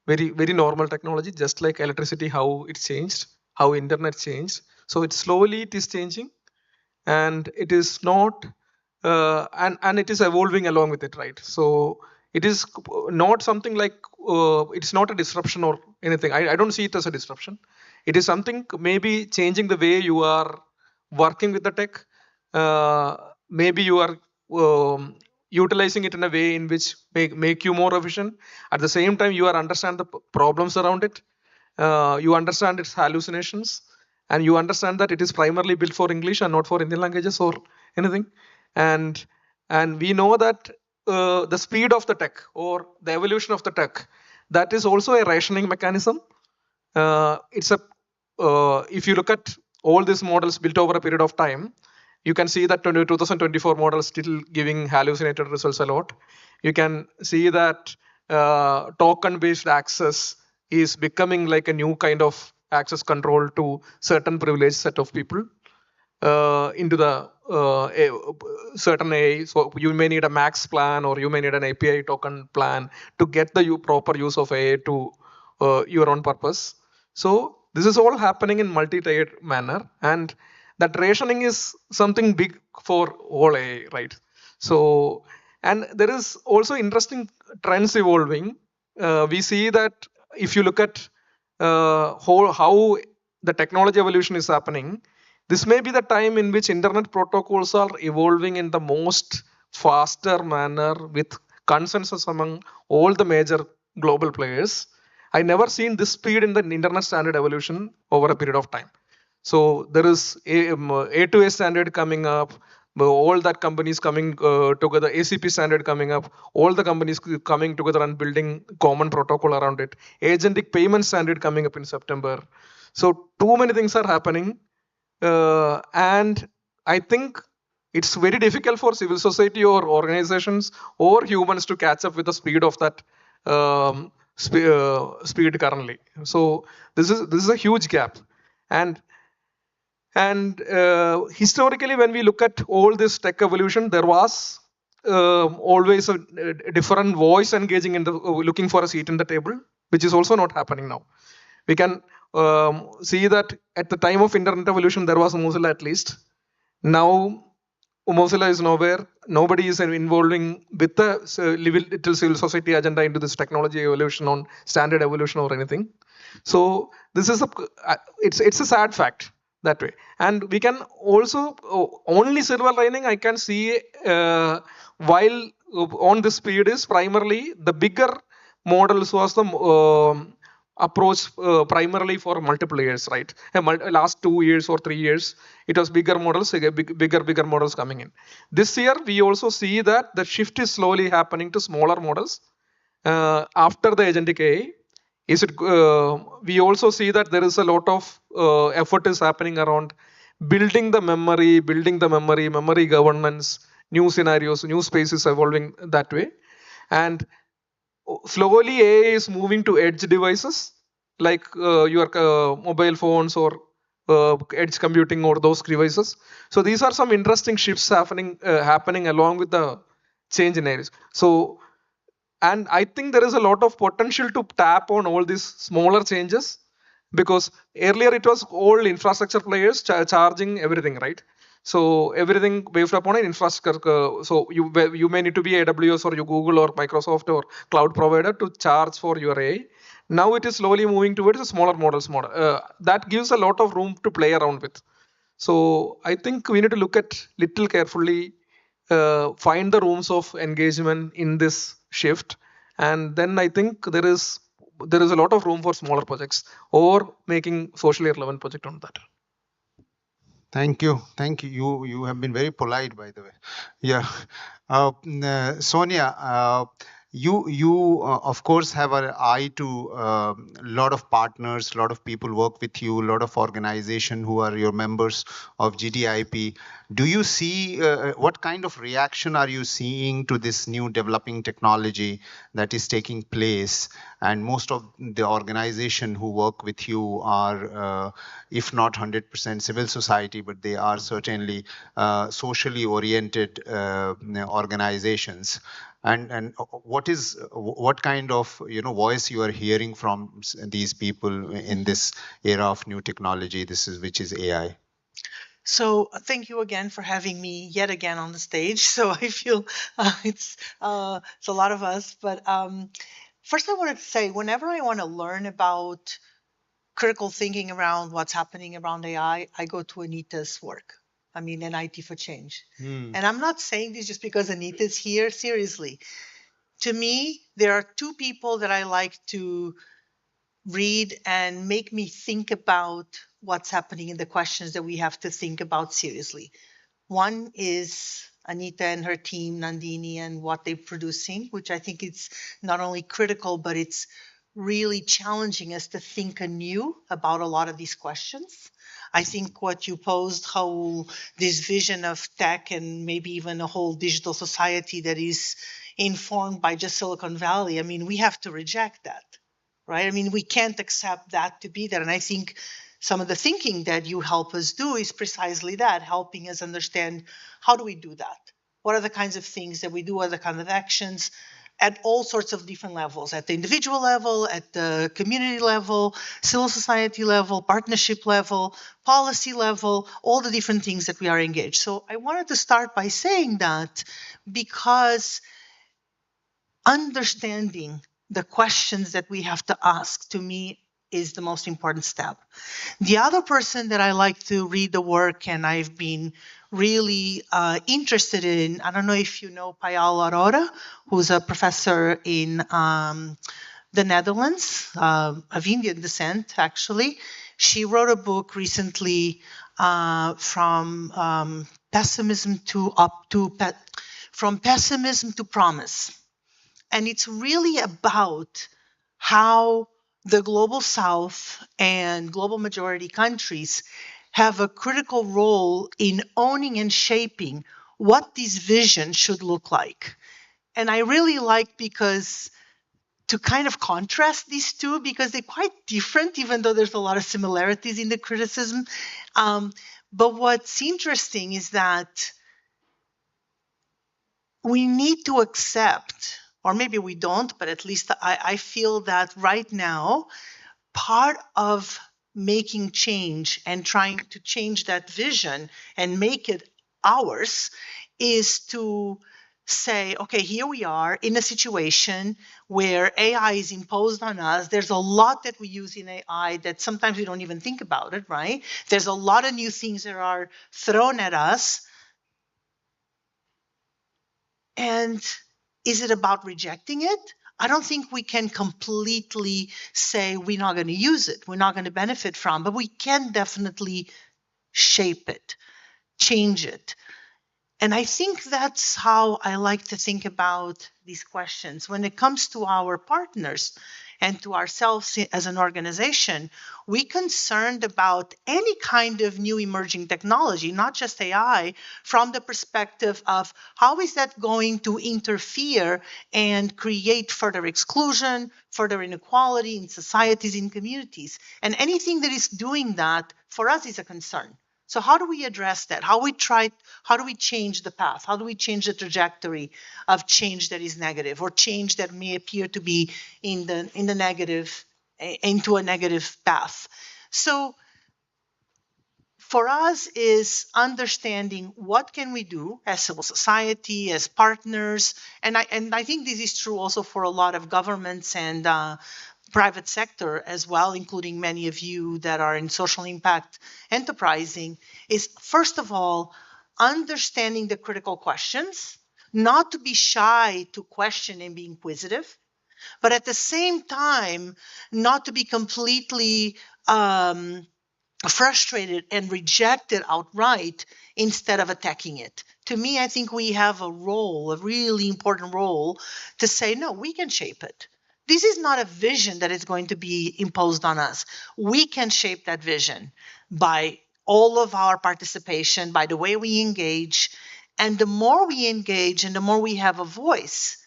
very normal technology, just like electricity, how it changed, how internet changed. So it slowly it is changing, and it is not and it is evolving along with it, right? So it is not something like it's not a disruption or anything. I don't see it as a disruption. It is something maybe changing the way you are working with the tech. Maybe you are utilizing it in a way in which make you more efficient. At the same time, you are understand the problems around it. You understand its hallucinations, and you understand that it is primarily built for English and not for Indian languages or anything. And we know that the speed of the tech or the evolution of the tech, that is also a rationing mechanism. It's a if you look at all these models built over a period of time, you can see that 2024 models still giving hallucinated results a lot. You can see that token-based access is becoming like a new kind of access control to certain privileged set of people into the certain AI. So you may need a max plan or you may need an API token plan to get the proper use of AI to your own purpose. So this is all happening in multi-tiered manner, and that rationing is something big for all AI, right? So, and there is also interesting trends evolving. We see that if you look at how the technology evolution is happening, this may be the time in which internet protocols are evolving in the most faster manner with consensus among all the major global players. I never seen this speed in the internet standard evolution over a period of time. So there is A2A standard coming up, all that companies coming together, ACP standard coming up, all the companies coming together and building common protocol around it. Agentic payment standard coming up in September. So too many things are happening, and I think it's very difficult for civil society or organizations or humans to catch up with the speed of that speed currently. So this is a huge gap, and historically, when we look at all this tech evolution, there was always a different voice engaging in the looking for a seat in the table, which is also not happening now. We can see that at the time of internet evolution, there was Mozilla at least. Now Mozilla is nowhere. Nobody is involving with the little civil society agenda into this technology evolution on standard evolution or anything. So this is it's a sad fact that way. And we can also only silver lining I can see while on this speed is primarily the bigger models was the approach primarily for multiple years, right? Last 2 years or 3 years, it was bigger models, bigger models coming in. This year, we also see that the shift is slowly happening to smaller models after the agentic AI. We also see that there is a lot of effort is happening around building the memory governance, new scenarios, new spaces evolving that way. And slowly AI is moving to edge devices like your mobile phones or edge computing or those devices. So these are some interesting shifts happening along with the change in areas. So, and I think there is a lot of potential to tap on all these smaller changes, because earlier it was all infrastructure players charging everything, right? So everything based upon an infrastructure. So you may need to be AWS or you Google or Microsoft or cloud provider to charge for your AI. Now it is slowly moving towards a smaller models model. That gives a lot of room to play around with. So I think we need to look at little carefully, find the rooms of engagement in this shift, and then I think there is a lot of room for smaller projects or making socially relevant project on that. Thank you. Thank you. You have been very polite, by the way. Yeah. Sonia, you of course have an eye to a lot of partners, a lot of people work with you, a lot of organization who are your members of GDIP. Do you see what kind of reaction are you seeing to this new developing technology that is taking place? And most of the organization who work with you are, if not 100% civil society, but they are certainly socially oriented organizations. And what kind of voice you are hearing from these people in this era of new technology, which is AI? So thank you again for having me yet again on the stage. So I feel it's a lot of us. But first, I wanted to say, whenever I want to learn about critical thinking around what's happening around AI, I go to Anita's work. I mean, NIT for Change. And I'm not saying this just because Anita's here. Seriously, to me, there are two people that I like to read and make me think about what's happening and the questions that we have to think about seriously. One is Anita and her team, Nandini, and what they're producing, which I think it's not only critical, but it's really challenging us to think anew about a lot of these questions. I think what you posed, how this vision of tech and maybe even a whole digital society that is informed by just Silicon Valley, I mean, we have to reject that, right? I mean, we can't accept that to be there. And I think some of the thinking that you help us do is precisely that, helping us understand how do we do that? What are the kinds of things that we do? What are the kind of actions at all sorts of different levels, at the individual level, at the community level, civil society level, partnership level, policy level, all the different things that we are engaged. So I wanted to start by saying that because understanding the questions that we have to ask, to me, is the most important step. The other person that I like to read the work and I've been really interested in, I don't know if you know Payal Aurora, who's a professor in the Netherlands, of Indian descent, actually. She wrote a book recently from pessimism from pessimism to promise. And it's really about how the global south and global majority countries have a critical role in owning and shaping what this vision should look like. And I really like because to kind of contrast these two, because they're quite different, even though there's a lot of similarities in the criticism. But what's interesting is that we need to accept, or maybe we don't, but at least I feel that right now, part of making change and trying to change that vision and make it ours is to say, okay, here we are in a situation where AI is imposed on us. There's a lot that we use in AI that sometimes we don't even think about it, right? There's a lot of new things that are thrown at us. And is it about rejecting it? I don't think we can completely say we're not going to use it, we're not going to benefit from, but we can definitely shape it, change it. And I think that's how I like to think about these questions. When it comes to our partners and to ourselves as an organization, we're concerned about any kind of new emerging technology, not just AI, from the perspective of how is that going to interfere and create further exclusion, further inequality in societies, in communities. And anything that is doing that for us is a concern. So how do we address that? How do we change the path? How do we change the trajectory of change that is negative or change that may appear to be in the negative, into a negative path? So for us is understanding what can we do as civil society, as partners, and I think this is true also for a lot of governments and private sector as well, including many of you that are in social impact enterprising, is first of all, understanding the critical questions, not to be shy to question and be inquisitive, but at the same time, not to be completely frustrated and reject it outright instead of attacking it. To me, I think we have a role, a really important role, to say, no, we can shape it. This is not a vision that is going to be imposed on us. We can shape that vision by all of our participation, by the way we engage. And the more we engage and the more we have a voice,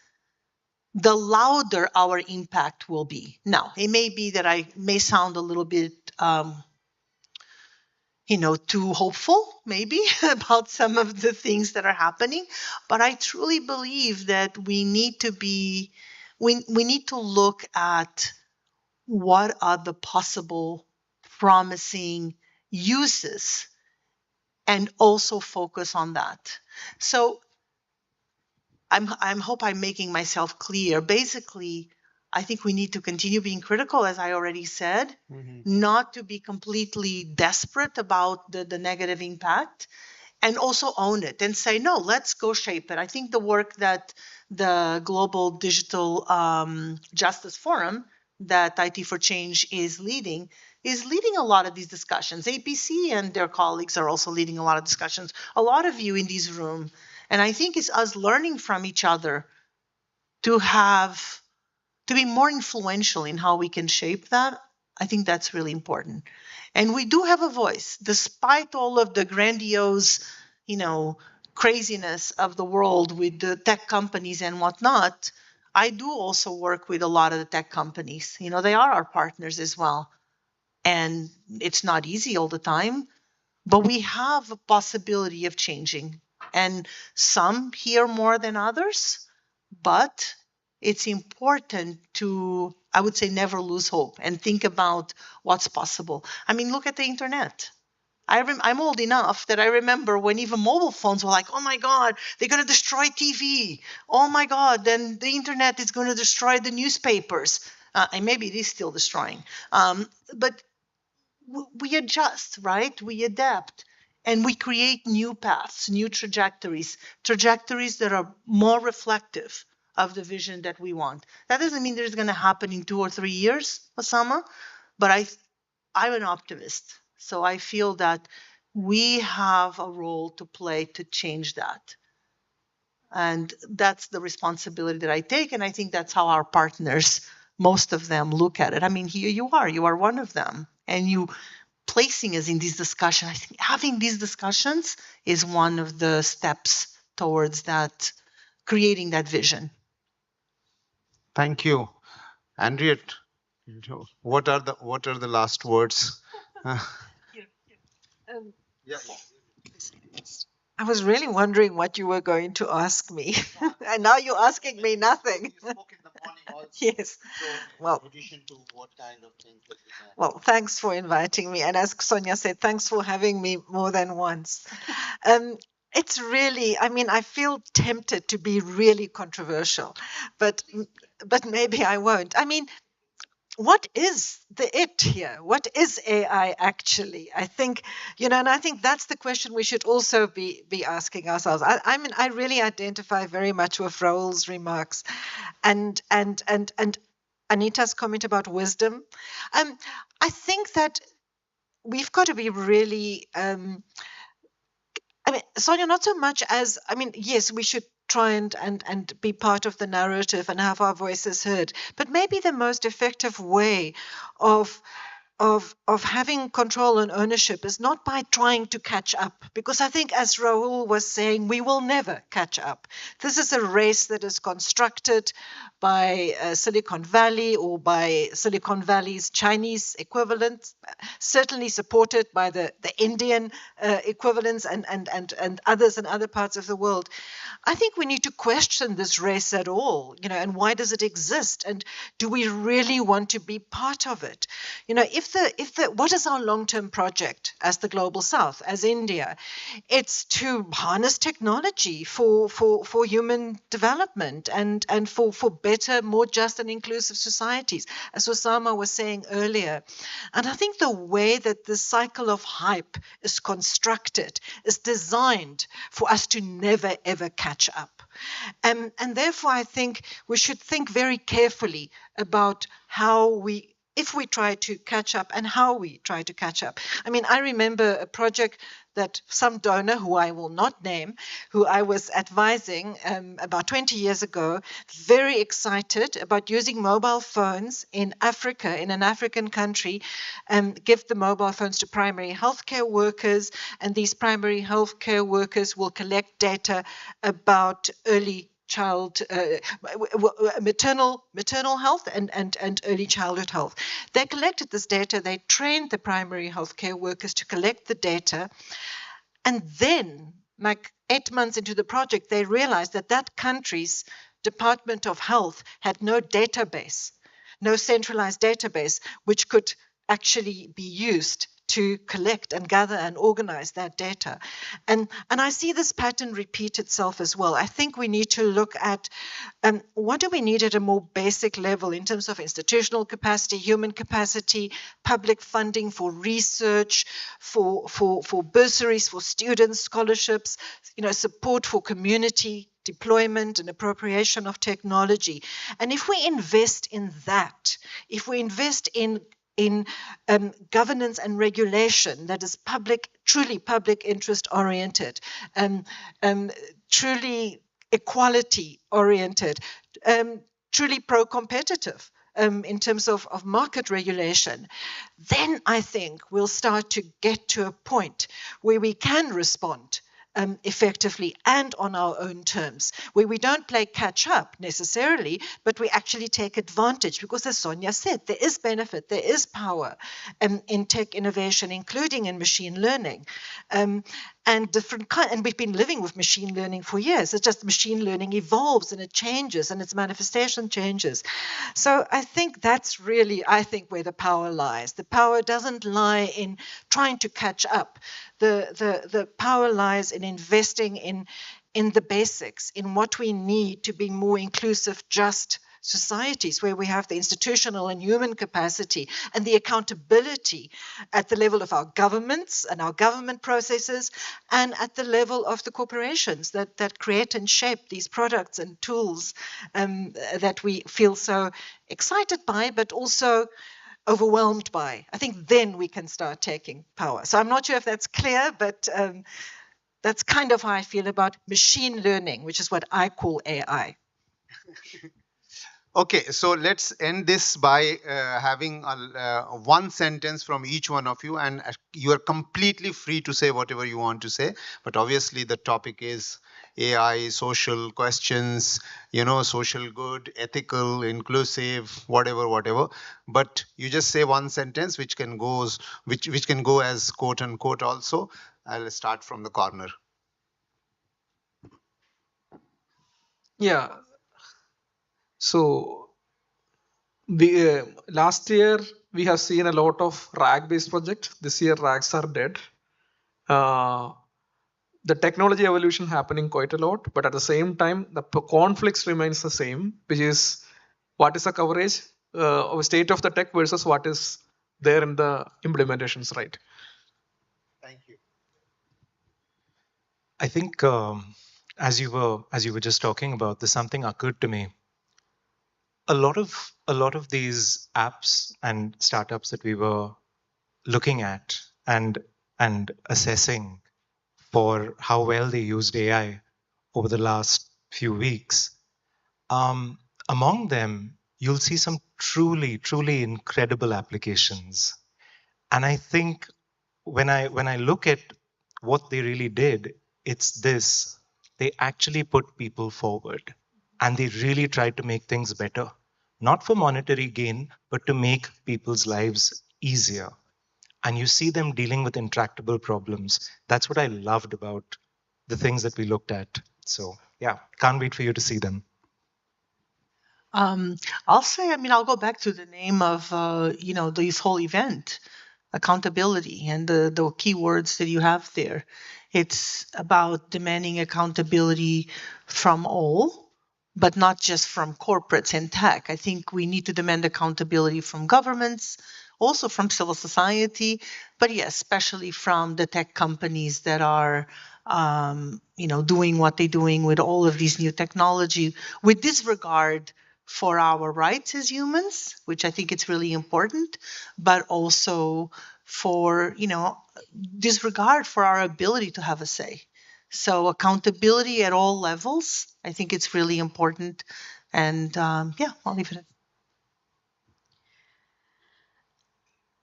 the louder our impact will be. Now, it may be that I may sound a little bit too hopeful maybe about some of the things that are happening. But I truly believe that we need to look at what are the possible promising uses and also focus on that. So I hope I'm making myself clear. Basically, I think we need to continue being critical, as I already said, not to be completely desperate about the negative impact, and also own it and say, no, let's go shape it. I think the work that the Global Digital Justice Forum that IT for Change is leading a lot of these discussions. APC and their colleagues are also leading a lot of discussions. A lot of you in this room. And I think it's us learning from each other to be more influential in how we can shape that. I think that's really important. And we do have a voice, despite all of the grandiose, craziness of the world with the tech companies and whatnot, I do also work with a lot of the tech companies. You know, they are our partners as well. And it's not easy all the time, but we have a possibility of changing. And some here more than others, but it's important to, I would say, never lose hope and think about what's possible. I mean, look at the internet. I'm old enough that I remember when even mobile phones were like, oh my God, they're going to destroy TV. Oh my God, then the internet is going to destroy the newspapers. And maybe it is still destroying. But we adjust, right? We adapt. And we create new paths, new trajectories that are more reflective of the vision that we want. That doesn't mean there's going to happen in 2 or 3 years, Osama, but I'm an optimist. So I feel that we have a role to play to change that. And that's the responsibility that I take. And I think that's how our partners, most of them, look at it. I mean, here you are one of them. And you placing us in this discussion, I think having these discussions is one of the steps towards that, creating that vision. Thank you. Henriette, what are the last words? Yeah. I was really wondering what you were going to ask me, and now you're asking me nothing. You spoke in the morning also. Yes. So, Well, in addition to what kind of things that you can. well, thanks for inviting me, and as Sonia said, thanks for having me more than once. It's really, I mean, I feel tempted to be really controversial, but maybe I won't. I mean, what is the it here? What is AI actually? I think, and I think that's the question we should also be asking ourselves. I mean, I really identify very much with Raoul's remarks and Anita's comment about wisdom. I think that we've got to be really I mean, Sonia, not so much as, I mean, yes, we should try and be part of the narrative and have our voices heard, but maybe the most effective way of having control and ownership is not by trying to catch up, because I think, as Rahul was saying, we will never catch up. This is a race that is constructed by Silicon Valley or by Silicon Valley's Chinese equivalent, certainly supported by the Indian equivalents and others in other parts of the world. I think we need to question this race at all, and why does it exist? And do we really want to be part of it? What is our long-term project as the Global South, as India? It's to harness technology for human development and for better, more just and inclusive societies, as Osama was saying earlier. And I think the way that the cycle of hype is constructed is designed for us to never, ever catch up. And therefore, I think we should think very carefully about if we try to catch up and how we try to catch up. I mean, I remember a project that some donor, who I will not name, who I was advising about 20 years ago, very excited about using mobile phones in Africa, in an African country, give the mobile phones to primary healthcare workers, and these primary healthcare workers will collect data about early maternal health and early childhood health. They collected this data, they trained the primary healthcare workers to collect the data, and then, like 8 months into the project, they realized that country's Department of Health had no database, no centralized database, which could actually be used to collect and gather and organize that data. And I see this pattern repeat itself as well. I think we need to look at what do we need at a more basic level in terms of institutional capacity, human capacity, public funding for research, for bursaries for students, scholarships, support for community deployment and appropriation of technology. And if we invest in that, if we invest in governance and regulation that is truly public interest oriented, truly equality oriented, truly pro-competitive in terms of market regulation, then I think we'll start to get to a point where we can respond effectively and on our own terms, where we don't play catch up necessarily, but we actually take advantage. Because as Sonia said, there is benefit, there is power in tech innovation, including in machine learning. And different kind, and we've been living with machine learning for years. It's just machine learning evolves and it changes and its manifestation changes. So I think that's really, I think, where the power lies. The power doesn't lie in trying to catch up. The power lies in investing in the basics, in what we need to be more inclusive, just societies, where we have the institutional and human capacity and the accountability at the level of our governments and our government processes, and at the level of the corporations that create and shape these products and tools that we feel so excited by, but also overwhelmed by. I think then we can start taking power. So I'm not sure if that's clear, but that's kind of how I feel about machine learning, which is what I call AI. Okay, so let's end this by having one sentence from each one of you, and you are completely free to say whatever you want to say. But obviously, the topic is AI, social questions, social good, ethical, inclusive, whatever. But you just say one sentence, which can go as quote unquote also. I'll start from the corner. Yeah. So last year we have seen a lot of RAG-based projects. This year RAGs are dead. The technology evolution happening quite a lot, but at the same time, the conflicts remains the same, which is what is the coverage of state of the tech versus what is there in the implementations, right? Thank you. I think as you were just talking about, there's something occurred to me. A lot of these apps and startups that we were looking at and assessing for how well they used AI over the last few weeks. Among them, you'll see some truly incredible applications. And I think when I look at what they really did, it's this: they actually put people forward, and they really tried to make things better, not for monetary gain, but to make people's lives easier. And you see them dealing with intractable problems. That's what I loved about the things that we looked at. So yeah, can't wait for you to see them. I'll say, I'll go back to the name of, this whole event, accountability, and the key words that you have there. It's about demanding accountability from all, but not just from corporates and tech. I think we need to demand accountability from governments, also from civil society, but yes, especially from the tech companies that are, doing what they're doing with all of these new technology, with disregard for our rights as humans, which I think it's really important, but also for, disregard for our ability to have a say. So accountability at all levels, I think it's really important. And I'll leave it at.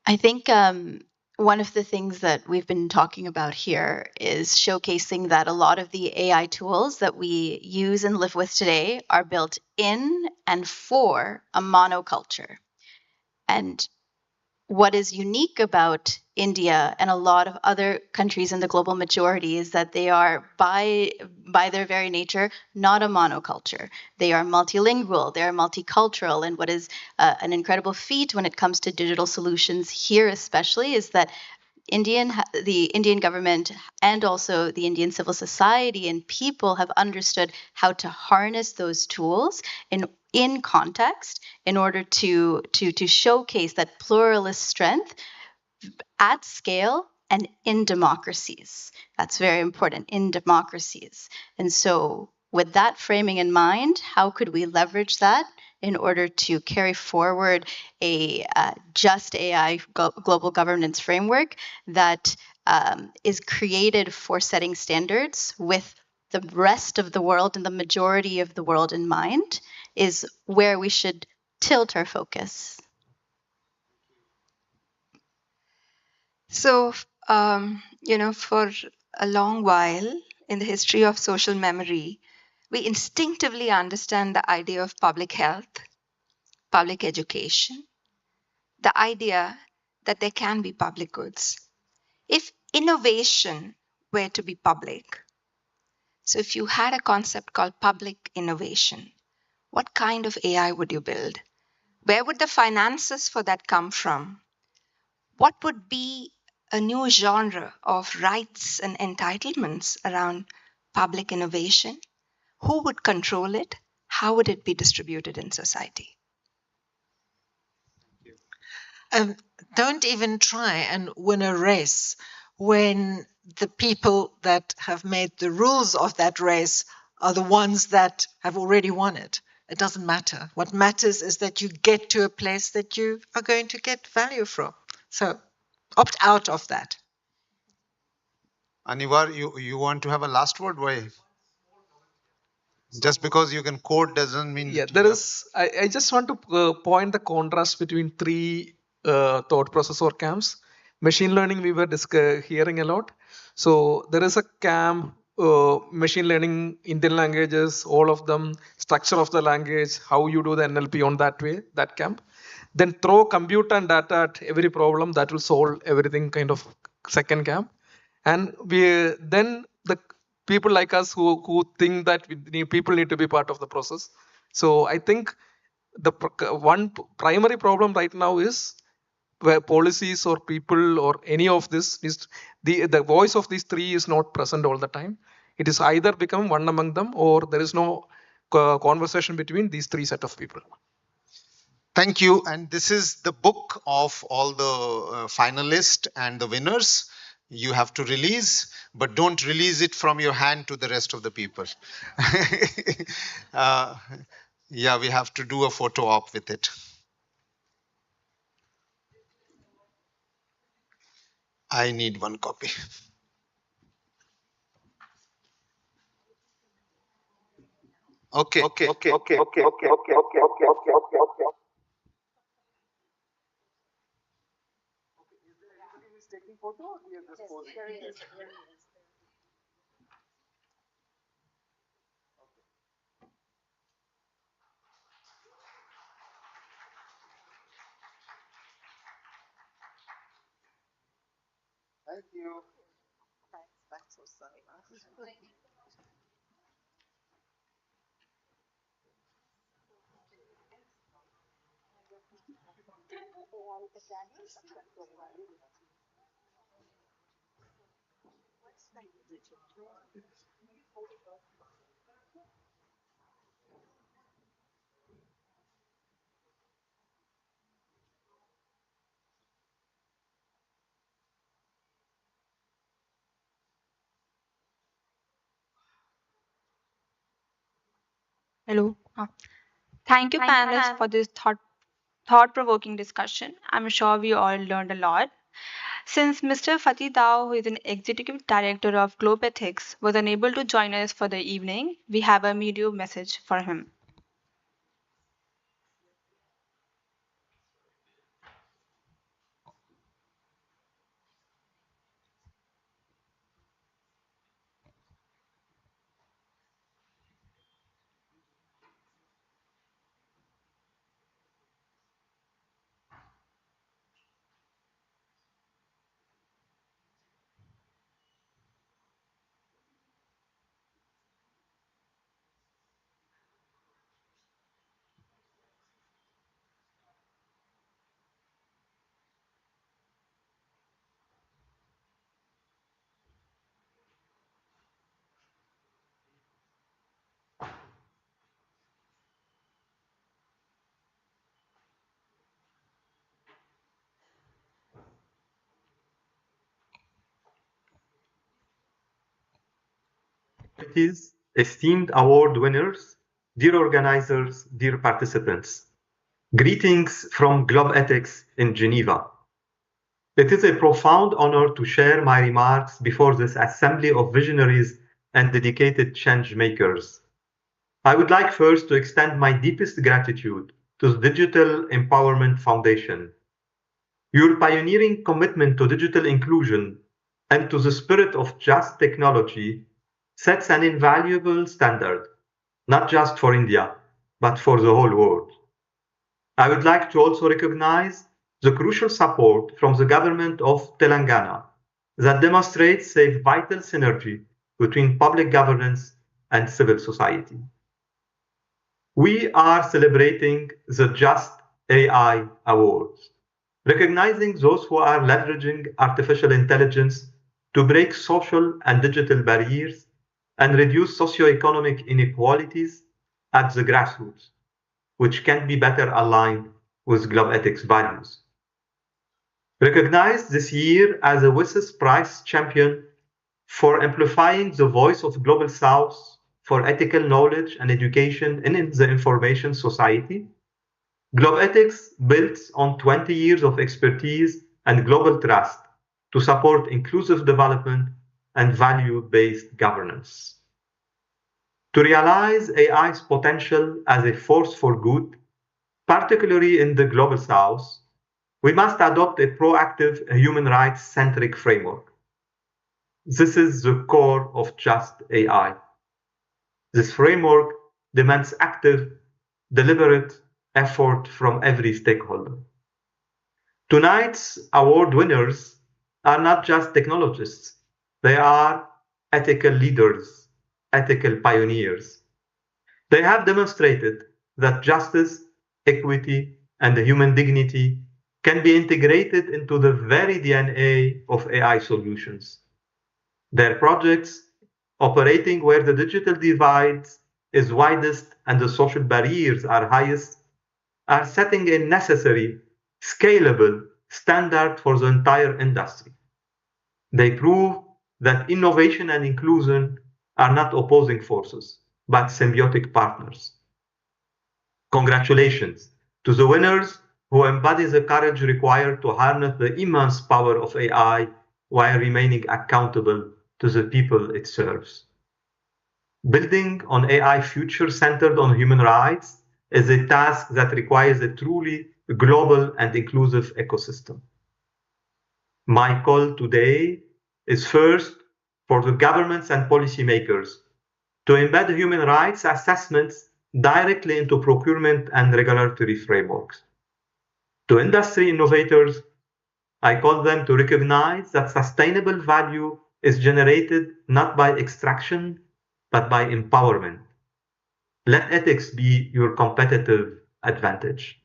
I think one of the things that we've been talking about here is showcasing that a lot of the AI tools that we use and live with today are built in and for a monoculture. And what is unique about India and a lot of other countries in the global majority is that they are, by their very nature, not a monoculture. They are multilingual, they are multicultural, and what is an incredible feat when it comes to digital solutions here especially is that the Indian government and also the Indian civil society and people have understood how to harness those tools in context in order to showcase that pluralist strength at scale and in democracies. That's very important, in democracies. And so with that framing in mind, how could we leverage that in order to carry forward a just AI global governance framework that is created for setting standards with the rest of the world and the majority of the world in mind is where we should tilt our focus. So, for a long while, in the history of social memory, we instinctively understand the idea of public health, public education, the idea that there can be public goods. If innovation were to be public, so if you had a concept called public innovation, what kind of AI would you build? Where would the finances for that come from? What would be a new genre of rights and entitlements around public innovation? Who would control it? How would it be distributed in society? Um, don't even try and win a race when the people that have made the rules of that race are the ones that have already won it. It doesn't matter. What matters is that you get to a place that you are going to get value from. So opt out of that. Anivar, you want to have a last word? Why? Just because you can code doesn't mean Yeah, that there you have. is. I just want to point the contrast between three thought process or camps. Machine learning, we were hearing a lot. So there is a camp, machine learning, Indian languages, all of them, structure of the language, how you do the NLP on that way, that camp. Then throw computer and data at every problem, that will solve everything, kind of second camp. And we then the people like us who think that people need to be part of the process. So I think the one primary problem right now is where policies or people or any of this is the voice of these three is not present all the time. It is either become one among them or there is no conversation between these three set of people. Thank you. And this is the book of all the finalists and the winners. You have to release, but don't release it from your hand to the rest of the people. uh, yeah, we have to do a photo op with it. I need one copy. Okay. Thank you. Thanks, Osama. Hello. Thank you, panelists, for this thought-provoking discussion. I'm sure we all learned a lot. Since Mr. Fatih Dao, who is an executive director of Globe Ethics, was unable to join us for the evening, we have a video message for him. Esteemed award winners, dear organizers, dear participants, greetings from Globe Ethics in Geneva. It is a profound honor to share my remarks before this assembly of visionaries and dedicated change makers. I would like first to extend my deepest gratitude to the Digital Empowerment Foundation. Your pioneering commitment to digital inclusion and to the spirit of just technology sets an invaluable standard, not just for India, but for the whole world. I would like to also recognize the crucial support from the government of Telangana that demonstrates a vital synergy between public governance and civil society. We are celebrating the Just AI Awards, recognizing those who are leveraging artificial intelligence to break social and digital barriers and reduce socioeconomic inequalities at the grassroots, which can be better aligned with Globe Ethics values. Recognized this year as a WSIS Prize champion for amplifying the voice of Global South for ethical knowledge and education in the information society, Globe Ethics builds on 20 years of expertise and global trust to support inclusive development and value-based governance. To realize AI's potential as a force for good, particularly in the Global South, we must adopt a proactive human rights-centric framework. This is the core of Just AI. This framework demands active, deliberate effort from every stakeholder. Tonight's award winners are not just technologists, they are ethical leaders, ethical pioneers. They have demonstrated that justice, equity, and human dignity can be integrated into the very DNA of AI solutions. Their projects, operating where the digital divide is widest and the social barriers are highest, are setting a necessary, scalable standard for the entire industry. They prove that innovation and inclusion are not opposing forces, but symbiotic partners. Congratulations to the winners who embody the courage required to harness the immense power of AI while remaining accountable to the people it serves. Building on AI future centered on human rights is a task that requires a truly global and inclusive ecosystem. My call today is first for the governments and policymakers to embed human rights assessments directly into procurement and regulatory frameworks. To industry innovators, I call them to recognize that sustainable value is generated not by extraction, but by empowerment. Let ethics be your competitive advantage.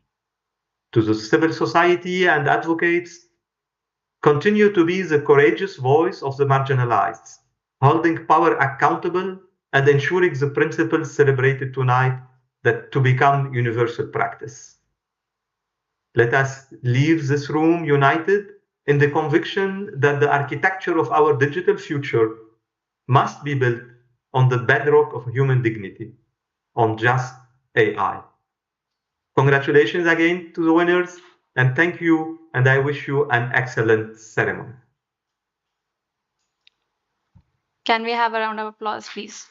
To the civil society and advocates, continue to be the courageous voice of the marginalized, holding power accountable and ensuring the principles celebrated tonight that to become universal practice. Let us leave this room united in the conviction that the architecture of our digital future must be built on the bedrock of human dignity, on just AI. Congratulations again to the winners, and thank you, and I wish you an excellent ceremony. Can we have a round of applause, please?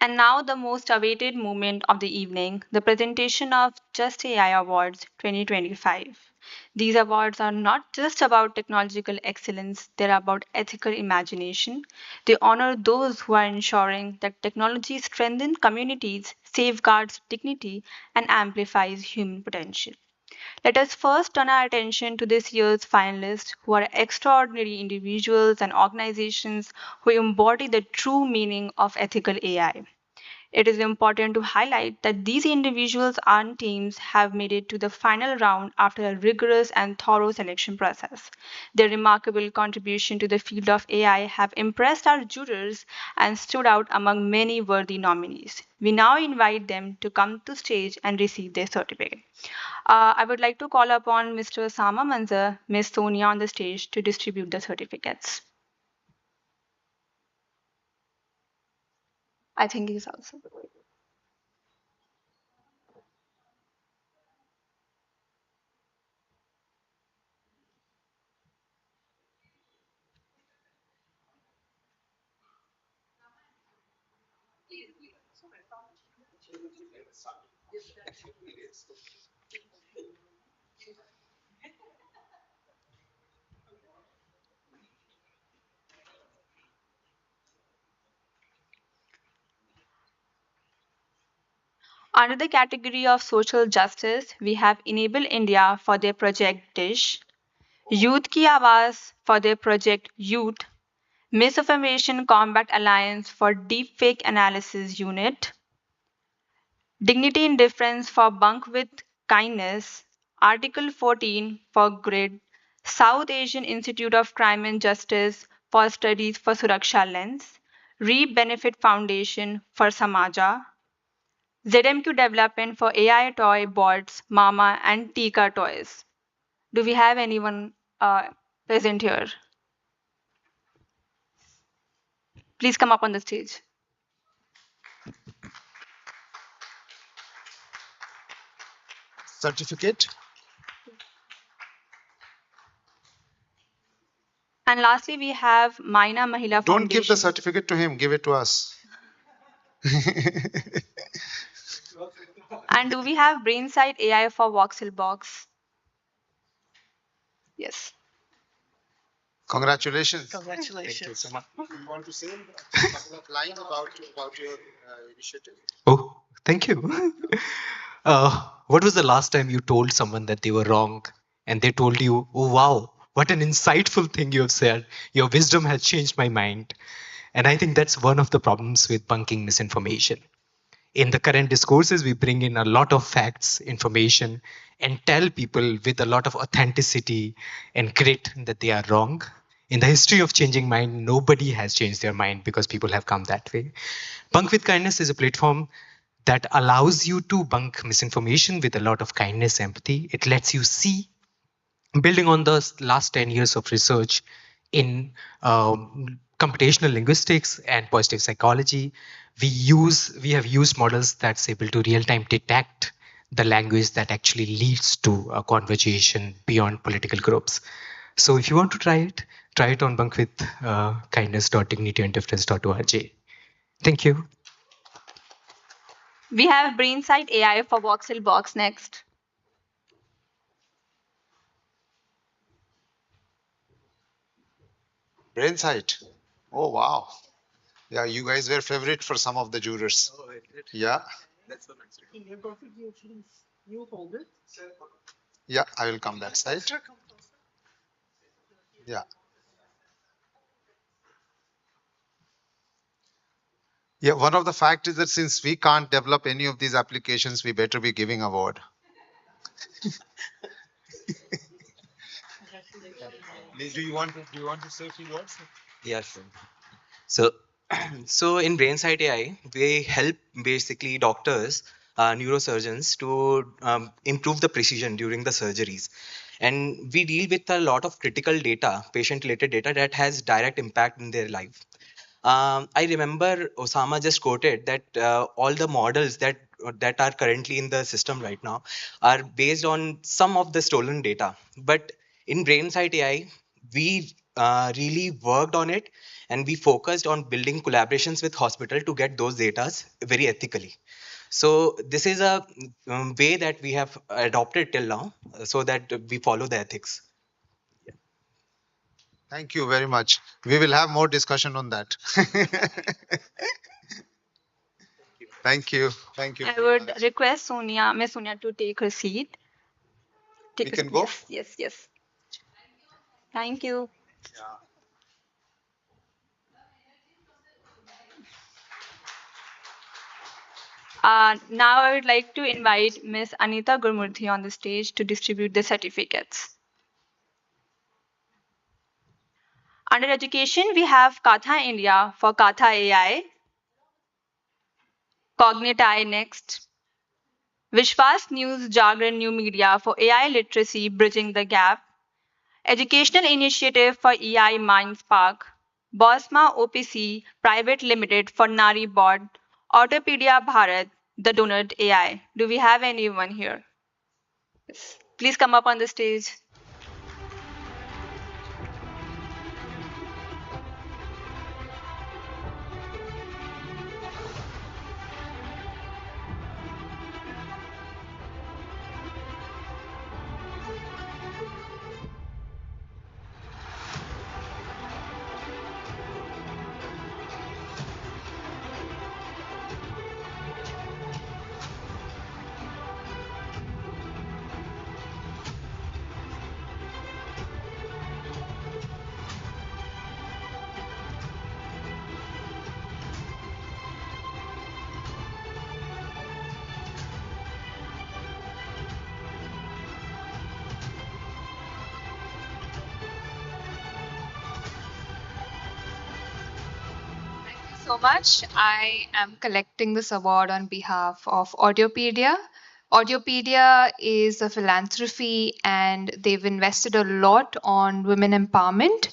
And now, the most awaited moment of the evening, the presentation of Just AI Awards 2025. These awards are not just about technological excellence, they're about ethical imagination. They honor those who are ensuring that technology strengthens communities, safeguards dignity, and amplifies human potential. Let us first turn our attention to this year's finalists, who are extraordinary individuals and organizations who embody the true meaning of ethical AI. It is important to highlight that these individuals and teams have made it to the final round after a rigorous and thorough selection process. Their remarkable contribution to the field of AI have impressed our jurors and stood out among many worthy nominees. We now invite them to come to stage and receive their certificate. I would like to call upon Mr. Sama Manzar, Ms. Sonia on the stage to distribute the certificates. I think he's also. Under the category of social justice, we have Enable India for their project Dish, Youth Ki Awaaz for their project Youth, Misinformation Combat Alliance for Deepfake Analysis Unit, Dignity in Difference for Bunk with Kindness, Article 14 for GRID, South Asian Institute of Crime and Justice for Studies for Suraksha Lens, Reap Benefit Foundation for Samaja, ZMQ Development for AI Toy Bots, Mama, and Tika Toys. Do we have anyone present here? Please come up on the stage. Certificate? And lastly, we have Maina Mahila Don't give the Foundation. certificate to him, give it to us. And do we have Brainsight AI for VoxelBox? Yes. Congratulations. Congratulations. Thank you so much. You want to say a couple of lines about your initiative? Oh, thank you. What was the last time you told someone that they were wrong and they told you, oh, wow, what an insightful thing you have said. Your wisdom has changed my mind. And I think that's one of the problems with bunking misinformation. In the current discourses, we bring in a lot of facts, information, and tell people with a lot of authenticity and grit that they are wrong. In the history of changing mind, nobody has changed their mind because people have come that way. Bunk with Kindness is a platform that allows you to bunk misinformation with a lot of kindness, empathy. It lets you see, building on the last 10 years of research in computational linguistics and positive psychology, we have used models that's able to real-time detect the language that actually leads to a conversation beyond political groups. So if you want to try it on bunkwithkindness.dignityanddifference.org. Thank you. We have Brainsight AI for VoxelBox next. Brainsight. Oh, wow. Yeah, you guys were favorite for some of the jurors. Yeah. Yeah, I will come that side. Yeah. Yeah, one of the fact is that since we can't develop any of these applications, we better be giving award. Do you want to say a few words? Yes. So, so in Brainsight AI, we help basically doctors, neurosurgeons to improve the precision during the surgeries. And we deal with a lot of critical data, patient-related data that has direct impact in their life. I remember Osama just quoted that all the models that are currently in the system right now are based on some of the stolen data. But in Brainsight AI, we really worked on it, and we focused on building collaborations with hospital to get those data very ethically. So this is a way that we have adopted till now, so that we follow the ethics. Thank you very much. We will have more discussion on that. Thank you. Thank you. I would request Sonia, Miss Sonia, to take her seat. We can go? Yes. Thank you. Now I would like to invite Miss Anita Gurmurthy on the stage to distribute the certificates. Under education, we have Katha India for Katha AI, Cognitai next, Vishwas News Jagran New Media for AI literacy bridging the gap, Educational Initiative for EI Mindspark, Bosma OPC Private Limited for Nari Bot, Autopedia Bharat, the Donut AI. Do we have anyone here? Yes. Please come up on the stage. so much. I am collecting this award on behalf of Audiopedia. Audiopedia is a philanthropy and they've invested a lot on women empowerment.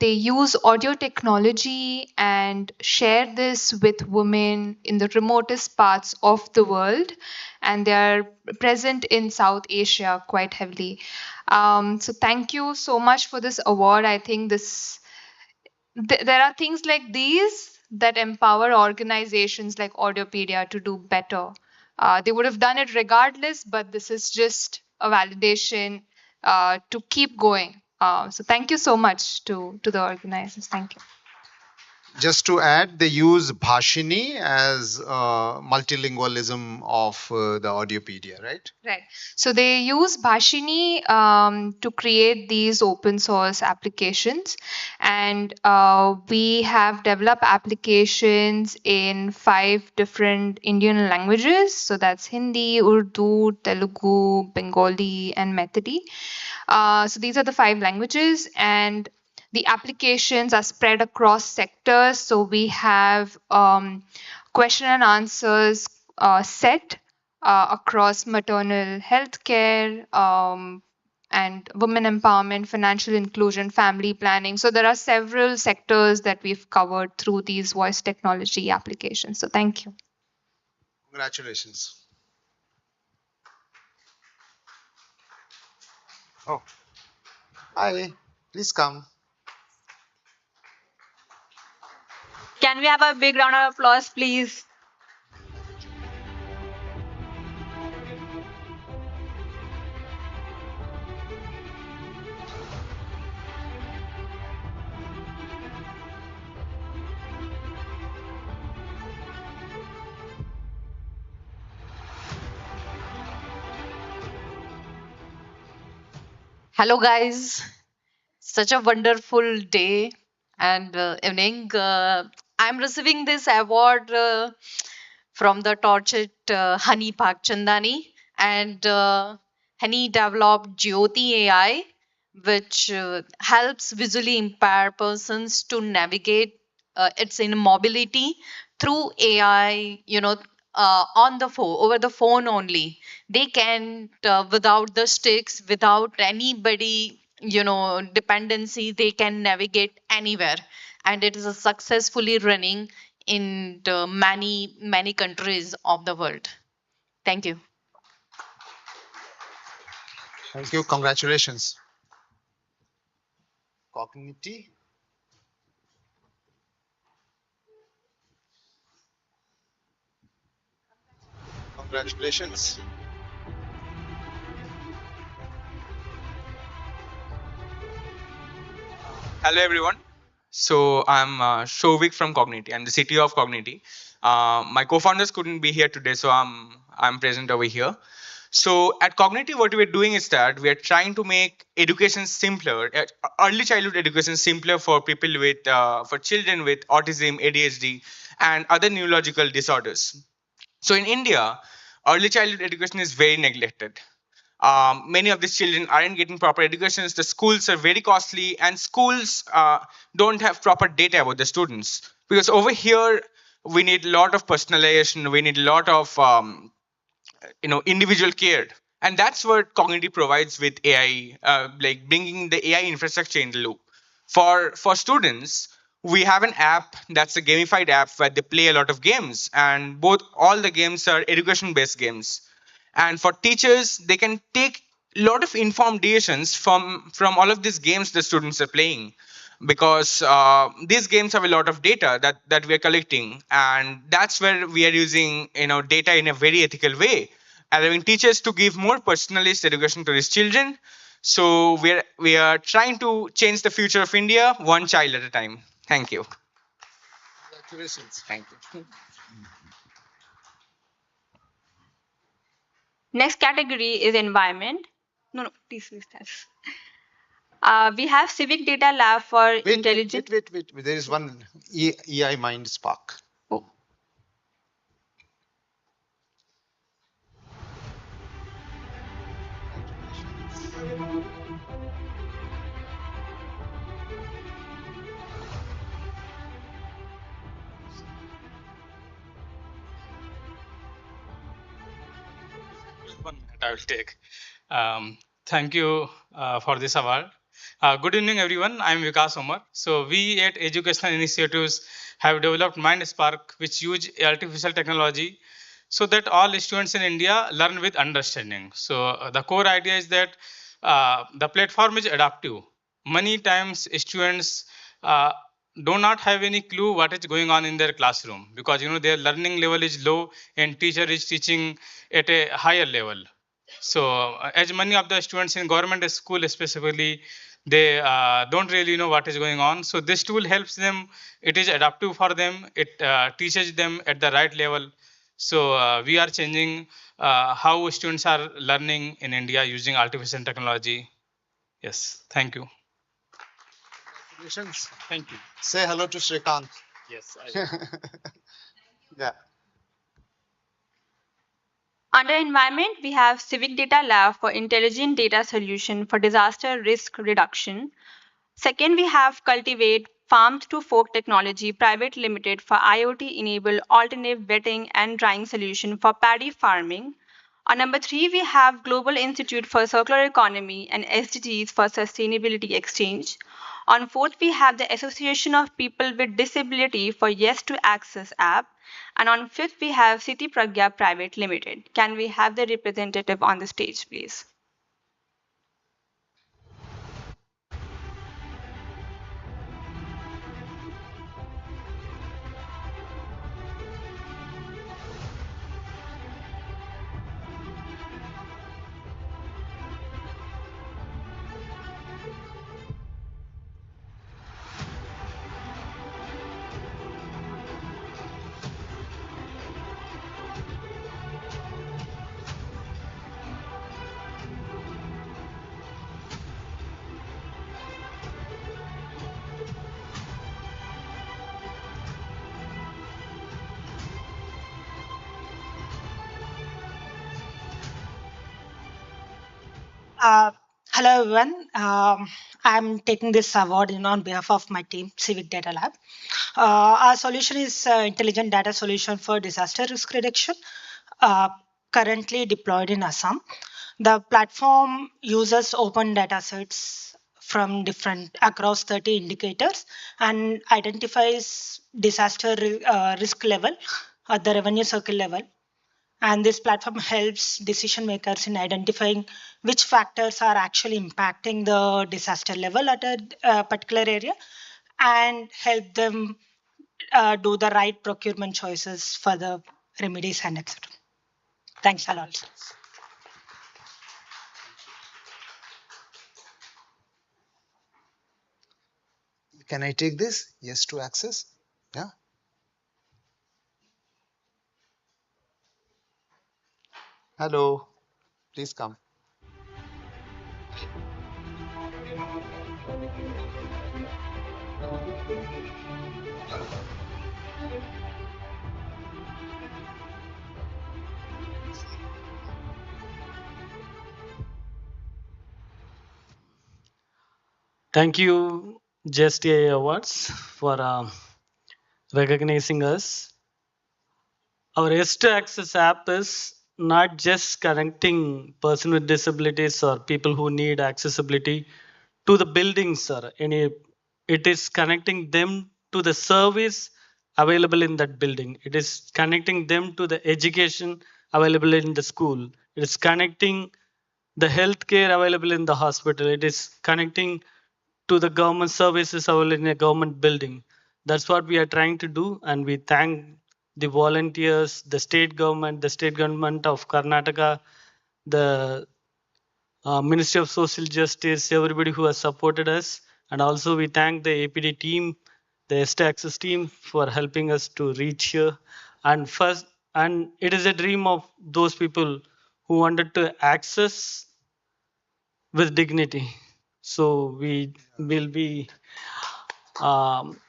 They use audio technology and share this with women in the remotest parts of the world, and they are present in South Asia quite heavily. So, thank you so much for this award. I think there are things like these that empower organizations like Audiopedia to do better. They would have done it regardless, but this is just a validation to keep going. So thank you so much to the organizers. Thank you. Just to add, they use Bhashini as multilingualism of the Audiopedia, right? Right. So they use Bhashini to create these open source applications. And we have developed applications in 5 different Indian languages. So that's Hindi, Urdu, Telugu, Bengali, and Methili. So these are the 5 languages. And the applications are spread across sectors. So we have question and answers set across maternal health care and women empowerment, financial inclusion, family planning. So there are several sectors that we've covered through these voice technology applications. So thank you. Congratulations. Oh, hi. Please come. Can we have a big round of applause, please? Hello, guys. Such a wonderful day and evening. I'm receiving this award from the tortured Honey Park Chandani, and Honey developed Jyoti AI, which helps visually impaired persons to navigate its in mobility through AI. On the phone, over the phone only. They can, without the sticks, without anybody, dependency, they can navigate anywhere, and it is a successfully running in the many countries of the world. Thank you. Thank you. Congratulations. Cognitive. Congratulations. Hello everyone. So I'm Shovik from Cognity. I'm the CTO of Cognity. My co-founders couldn't be here today, so I'm present over here. So at Cognity, what we're doing is that we are trying to make education simpler, early childhood education simpler for people with, for children with autism, ADHD, and other neurological disorders. So in India, early childhood education is very neglected. Many of these children aren't getting proper educations. The schools are very costly, and schools don't have proper data about the students. Because over here, we need a lot of personalization. We need a lot of individual care, and that's what Cognity provides with AI, like bringing the AI infrastructure in the loop. For students, we have an app that's a gamified app where they play a lot of games, and both all the games are education based games. And for teachers, they can take a lot of informed decisions from all of these games the students are playing, because these games have a lot of data that we are collecting, and that's where we are using data in a very ethical way, allowing teachers to give more personalized education to these children. So we are trying to change the future of India one child at a time. Thank you. Congratulations. Thank you. Next category is environment. No, please, please. We have civic data lab for intelligent. Wait. There is one EI Mind Spark. Oh. 1 minute I will take. Um, Thank you for this award. Good evening, everyone. I am Vikas Omar. So we at Educational Initiatives have developed MindSpark, which use artificial technology so that all students in India learn with understanding. So the core idea is that the platform is adaptive. Many times students uh, do not have any clue what is going on in their classroom because their learning level is low and teacher is teaching at a higher level. So as many of the students in government school specifically, they don't really know what is going on. So this tool helps them. It is adaptive for them. It teaches them at the right level. So we are changing how students are learning in India using artificial technology. Yes, thank you. Congratulations. Thank you. Say hello to Shrikant. Yes, Yeah. Under environment, we have Civic Data Lab for intelligent data solution for disaster risk reduction. Second, we have Cultivate Farms to Fork Technology Private Limited for IoT-enabled alternative wetting and drying solution for paddy farming. On number 3, we have Global Institute for Circular Economy and SDGs for Sustainability Exchange. On 4th, we have the Association of People with Disability for Yes to Access app. And on 5th, we have City Pragya Private Limited. Can we have the representative on the stage, please? Uh, Hello everyone. I'm taking this award on behalf of my team, Civic Data Lab. Our solution is intelligent data solution for disaster risk reduction, uh, currently deployed in Assam. The platform uses open data sets from different across 30 indicators and identifies disaster risk level at the revenue circle level, and this platform helps decision makers in identifying which factors are actually impacting the disaster level at a particular area and help them do the right procurement choices for the remedies and etc. Thanks a lot. Can I take this? Yes to access. Yeah. Hello. Please come. Thank you, Just AI Awards, for recognizing us. Our S to Access app is not just connecting person with disabilities or people who need accessibility to the buildings or any. It is connecting them to the service available in that building. It is connecting them to the education available in the school. It is connecting the healthcare available in the hospital. It is connecting to the government services available in a government building. That's what we are trying to do, and we thank the volunteers, the state government of Karnataka, the Ministry of Social Justice, everybody who has supported us, and also we thank the APD team, the ST Access team for helping us to reach here. And it is a dream of those people who wanted to access with dignity. So we will be,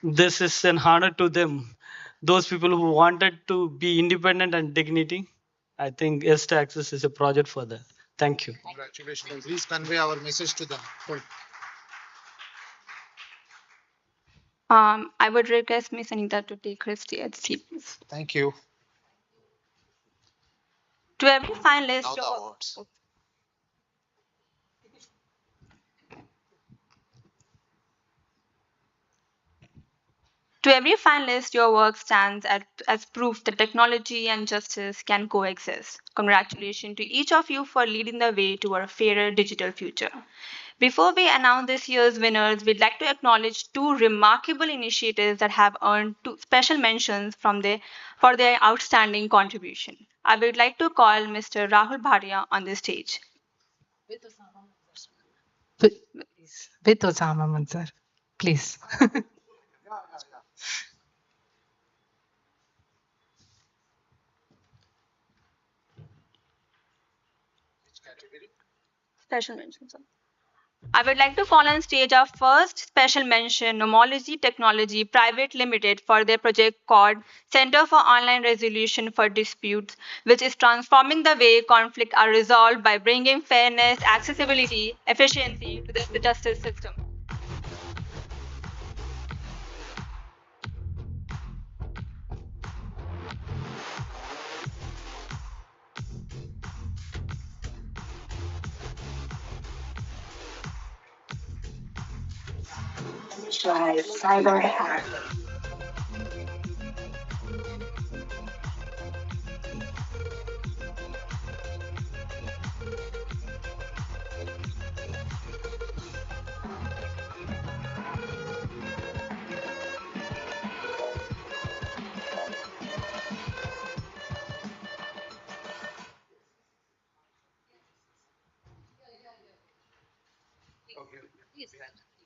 this is an honor to them. Those people who wanted to be independent and dignity, I think S Access is a project for that. Thank you. Congratulations. Please convey our message to them. I would request Miss Anita to take her seat, please. Thank you. To every finalist, Now the your, awards. To every finalist, your work stands as proof that technology and justice can coexist. Congratulations to each of you for leading the way toward a fairer digital future. Before we announce this year's winners, we'd like to acknowledge two remarkable initiatives that have earned two special mentions for their outstanding contribution. I would like to call Mr. Rahul Bhatia on the stage. With Osama Manzar, please. Special mention, sir. I would like to call on stage our first special mention, Nomology Technology Private Limited, for their project called Center for Online Resolution for Disputes, which is transforming the way conflicts are resolved by bringing fairness, accessibility, efficiency to the justice system. Cyber hack.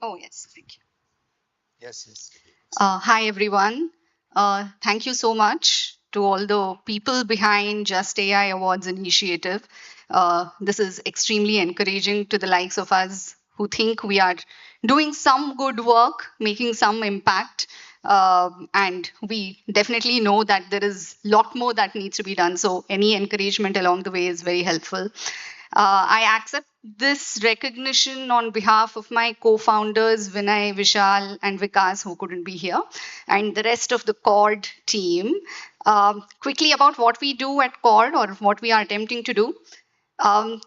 Oh, yes, thank you. Yes, yes. Hi, everyone. Thank you so much to all the people behind Just AI Awards initiative. This is extremely encouraging to the likes of us who think we are doing some good work, making some impact. And we definitely know that there is a lot more that needs to be done. So any encouragement along the way is very helpful. I accept this recognition on behalf of my co-founders Vinay, Vishal, and Vikas, who couldn't be here, and the rest of the CORD team. Quickly about what we do at CORD, or what we are attempting to do. Um,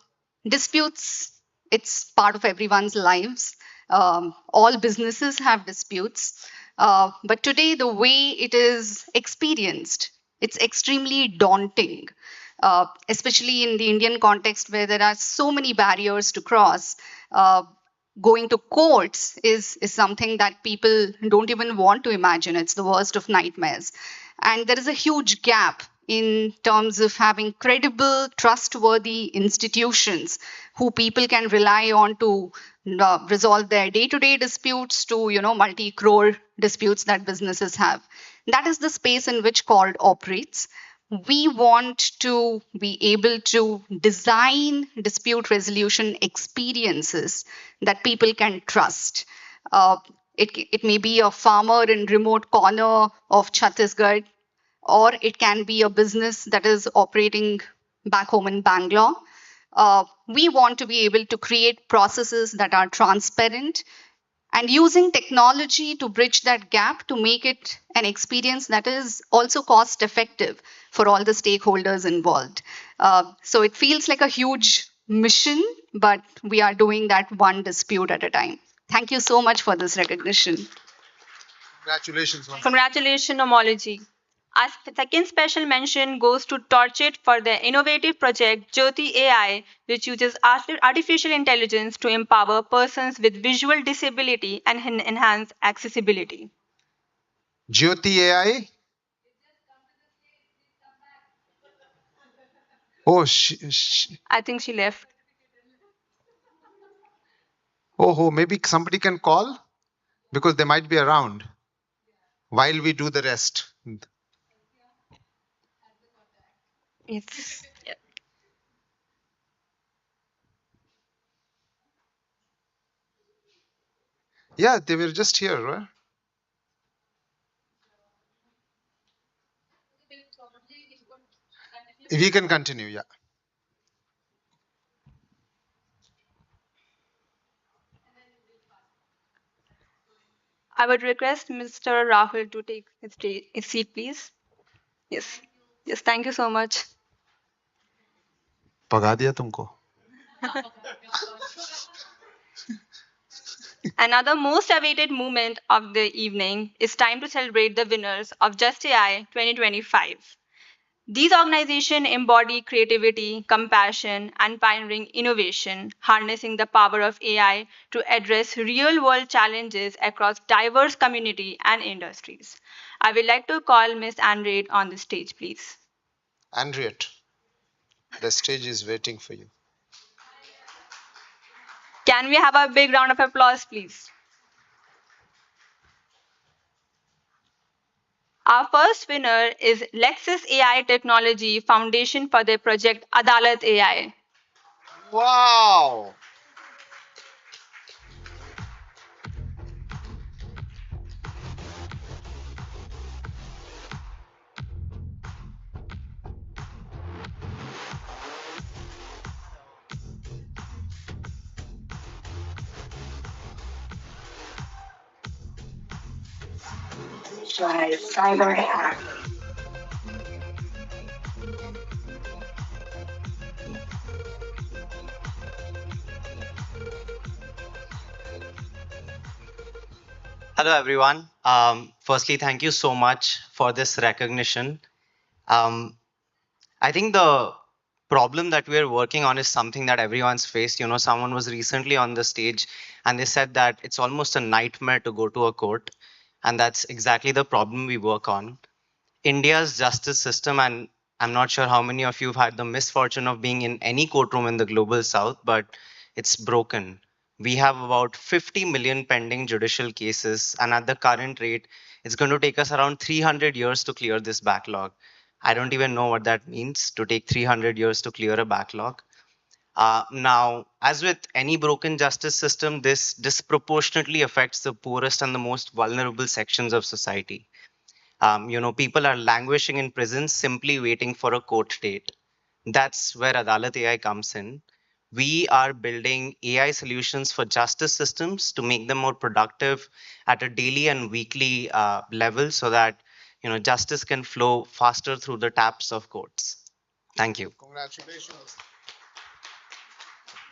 Disputes, it's part of everyone's lives. All businesses have disputes. But today, the way it is experienced, it's extremely daunting, especially in the Indian context where there are so many barriers to cross. Going to courts is something that people don't even want to imagine. It's the worst of nightmares. And there is a huge gap in terms of having credible, trustworthy institutions who people can rely on to resolve their day-to-day disputes to, multi-crore disputes that businesses have. That is the space in which CORD operates. We want to be able to design dispute resolution experiences that people can trust. It may be a farmer in remote corner of Chhattisgarh, or it can be a business that is operating back home in Bangalore. We want to be able to create processes that are transparent and using technology to bridge that gap to make it an experience that is also cost effective for all the stakeholders involved. So it feels like a huge mission, but we are doing that one dispute at a time. Thank you so much for this recognition. Congratulations. Congratulations, Nomology. Our second special mention goes to Torchit for their innovative project Jyoti AI, which uses artificial intelligence to empower persons with visual disability and enhance accessibility. Jyoti AI. Oh, I think she left. oh, maybe somebody can call because they might be around while we do the rest. Yes. Yeah, they were just here, right? We can continue, yeah. I would request Mr. Rahul to take his seat, please. Yes. Yes, thank you so much. भगा दिया तुमको. Another most awaited moment of the evening is time to celebrate the winners of Just AI 2025. These organizations embody creativity, compassion, and pioneering innovation, harnessing the power of AI to address real world challenges across diverse community and industries. I would like to call Ms. Andreat on the stage, please. Andriette, the stage is waiting for you. Can we have a big round of applause, please? Our first winner is Lexis AI Technology Foundation for their project Adalat AI. Wow! Try cyber hack. Hello, everyone. Firstly, thank you so much for this recognition. I think the problem that we're working on is something that everyone's faced. You know, someone was recently on the stage and they said that it's almost a nightmare to go to a court. And that's exactly the problem we work on. India's justice system, and I'm not sure how many of you have had the misfortune of being in any courtroom in the global south, but it's broken. We have about 50 million pending judicial cases, and at the current rate, it's going to take us around 300 years to clear this backlog. I don't even know what that means to take 300 years to clear a backlog. Now, as with any broken justice system, this disproportionately affects the poorest and the most vulnerable sections of society. People are languishing in prisons simply waiting for a court date. That's where Adalat AI comes in. We are building AI solutions for justice systems to make them more productive at a daily and weekly level so that justice can flow faster through the taps of courts. Thank you. Congratulations.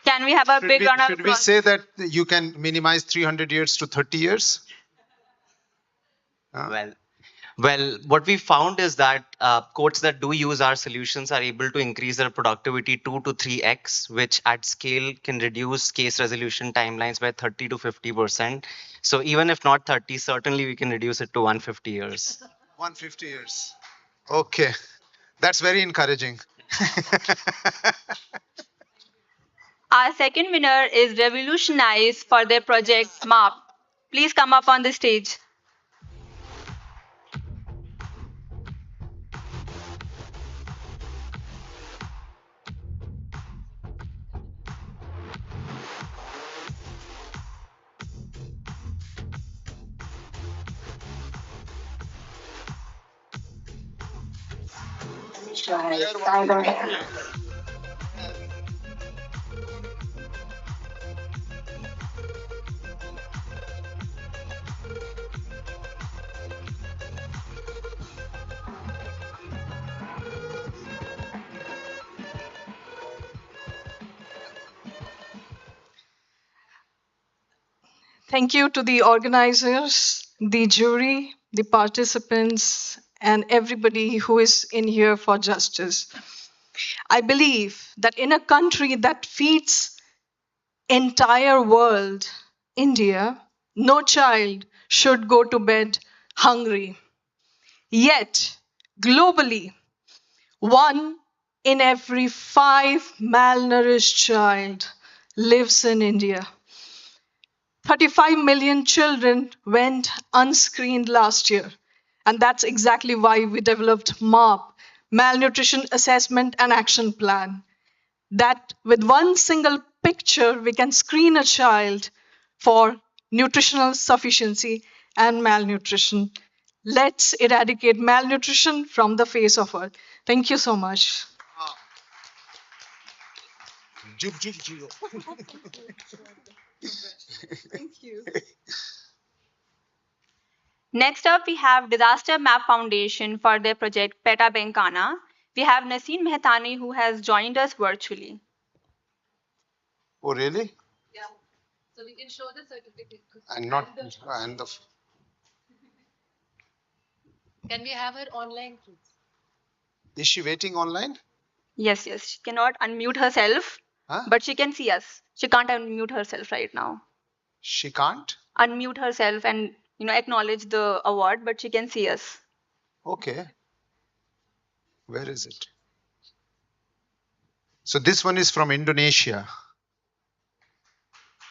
Can we have a big round of Should we applause? say that you can minimize 300 years to 30 years? Well, what we found is that courts that do use our solutions are able to increase their productivity 2 to 3x, which at scale can reduce case resolution timelines by 30 to 50%. So even if not 30, certainly we can reduce it to 150 years. 150 years. Okay, that's very encouraging. Our second winner is Revolutionize for their project MAP. Please come up on the stage. Try cyber hack. Thank you to the organizers, the jury, the participants, and everybody who is in here for justice. I believe that in a country that feeds entire world, India, no child should go to bed hungry. Yet, globally, 1 in every 5 malnourished child lives in India. 35 million children went unscreened last year. And that's exactly why we developed MAP, Malnutrition Assessment and Action Plan. That with one single picture, we can screen a child for nutritional sufficiency and malnutrition. Let's eradicate malnutrition from the face of earth. Thank you so much. Thank you. Next up, we have Disaster Map Foundation for their project Peta Benkana. we have Naseem Mehtani who has joined us virtually. Oh, really? Yeah. So we can show the certificate. And not and the Can we have her online, please? is she waiting online? Yes, yes. She cannot unmute herself, Huh? but she can see us. She can't unmute herself right now. She can't? Unmute herself and acknowledge the award, but she can see us. Okay. Where is it? So this one is from Indonesia.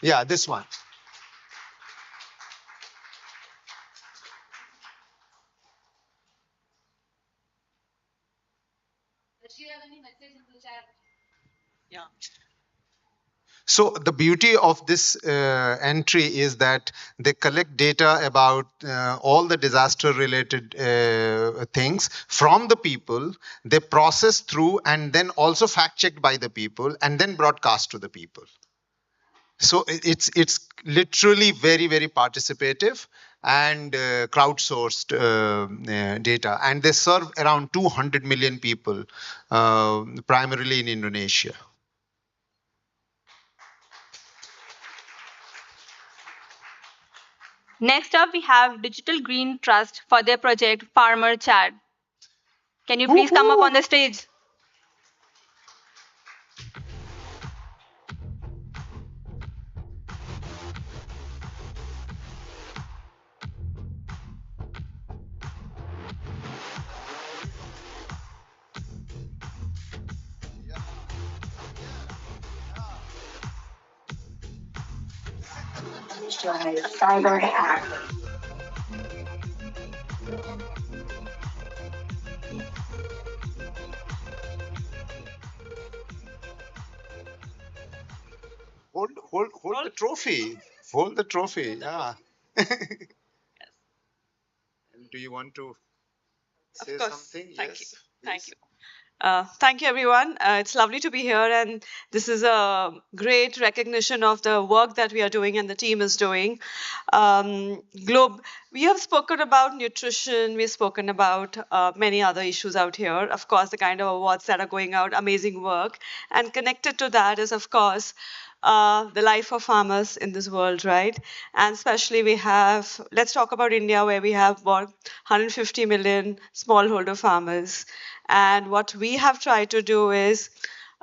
Yeah, this one. Does she have any message in the chat? Yeah. So the beauty of this entry is that they collect data about all the disaster related things from the people, they process through and then also fact checked by the people and then broadcast to the people. So it's literally very, very participative and crowdsourced data, and they serve around 200 million people, primarily in Indonesia. Next up, we have Digital Green Trust for their project Farmer Chat. Can you please come up on the stage? Cyber hack. Hold the trophy. Hold the trophy. Yeah. Do you want to say Of course. something? Thank you. Yes. Thank you. Thank you, everyone. It's lovely to be here, and this is a great recognition of the work that we are doing and the team is doing. Globe, we have spoken about nutrition, we've spoken about many other issues out here. Of course, the kind of awards that are going out, amazing work. And connected to that is, of course, the life of farmers in this world, right? And especially we have, let's talk about India, where we have about 150 million smallholder farmers. And what we have tried to do is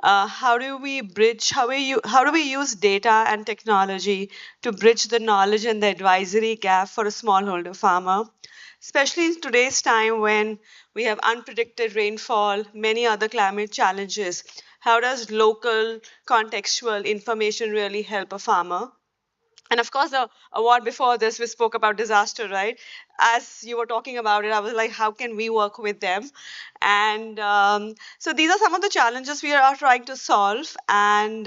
how do we bridge, how do we use data and technology to bridge the knowledge and the advisory gap for a smallholder farmer? Especially in today's time when we have unpredicted rainfall, many other climate challenges. How does local contextual information really help a farmer? And of course, the award before this, we spoke about disaster, right? As you were talking about it, I was like, how can we work with them? And so these are some of the challenges we are trying to solve. And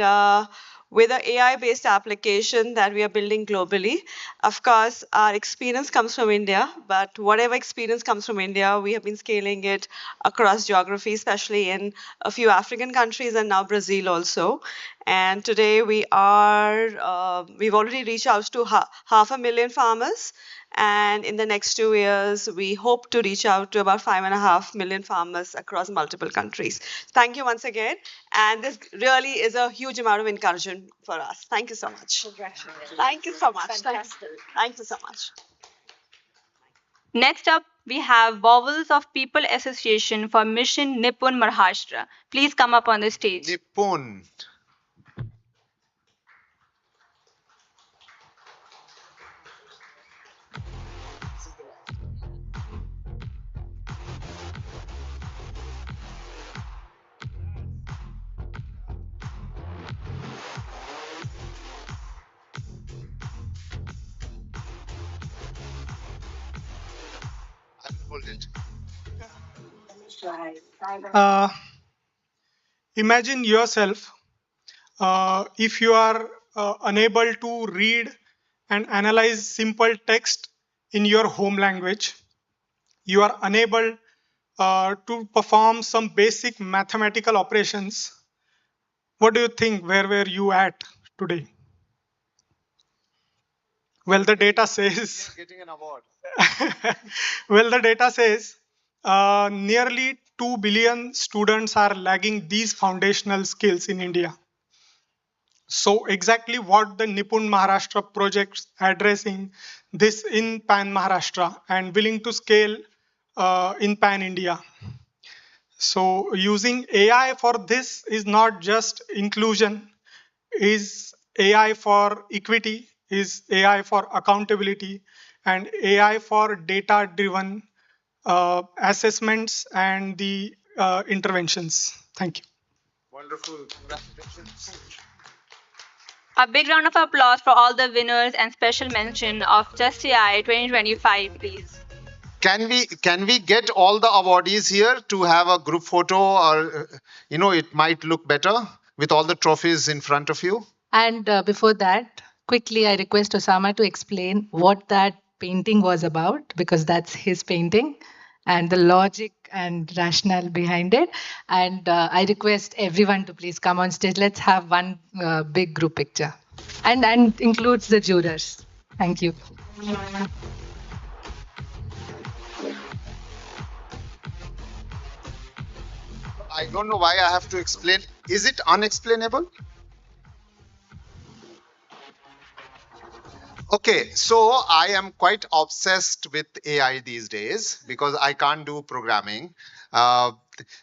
with an AI-based application that we are building globally, of course, our experience comes from India, but whatever experience comes from India, we have been scaling it across geography, especially in a few African countries and now Brazil also. And today we are, we've already reached out to 500,000 farmers. And in the next 2 years, we hope to reach out to about 5.5 million farmers across multiple countries. Thank you once again. And this really is a huge amount of encouragement for us. Thank you so much. Congratulations. Thank you so much. Fantastic. Thank you so much. Next up, we have Vowels of People Association for Mission Nippon Maharashtra. Please come up on the stage. Nippon. Hold it. Uh, Imagine yourself if you are unable to read and analyze simple text in your home language, you are unable to perform some basic mathematical operations. What do you think? Where were you at today? Well, the data says. Getting an award. Well, the data says nearly 2 billion students are lagging these foundational skills in India. So exactly what the Nipun Maharashtra projects addressing this in Pan Maharashtra and willing to scale in Pan India. So using AI for this is not just inclusion, is AI for equity, is AI for accountability, and AI for data-driven assessments and the interventions. Thank you. Wonderful. Congratulations. A big round of applause for all the winners and special mention of Just AI 2025, please. Can we get all the awardees here to have a group photo, or it might look better with all the trophies in front of you? And before that, quickly, I request Osama to explain what that painting was about, because that's his painting, and the logic and rationale behind it. And I request everyone to please come on stage. Let's have one big group picture, and includes the jurors. Thank you. I don't know why I have to explain. Is it unexplainable? Okay, so I am quite obsessed with AI these days because I can't do programming. Uh,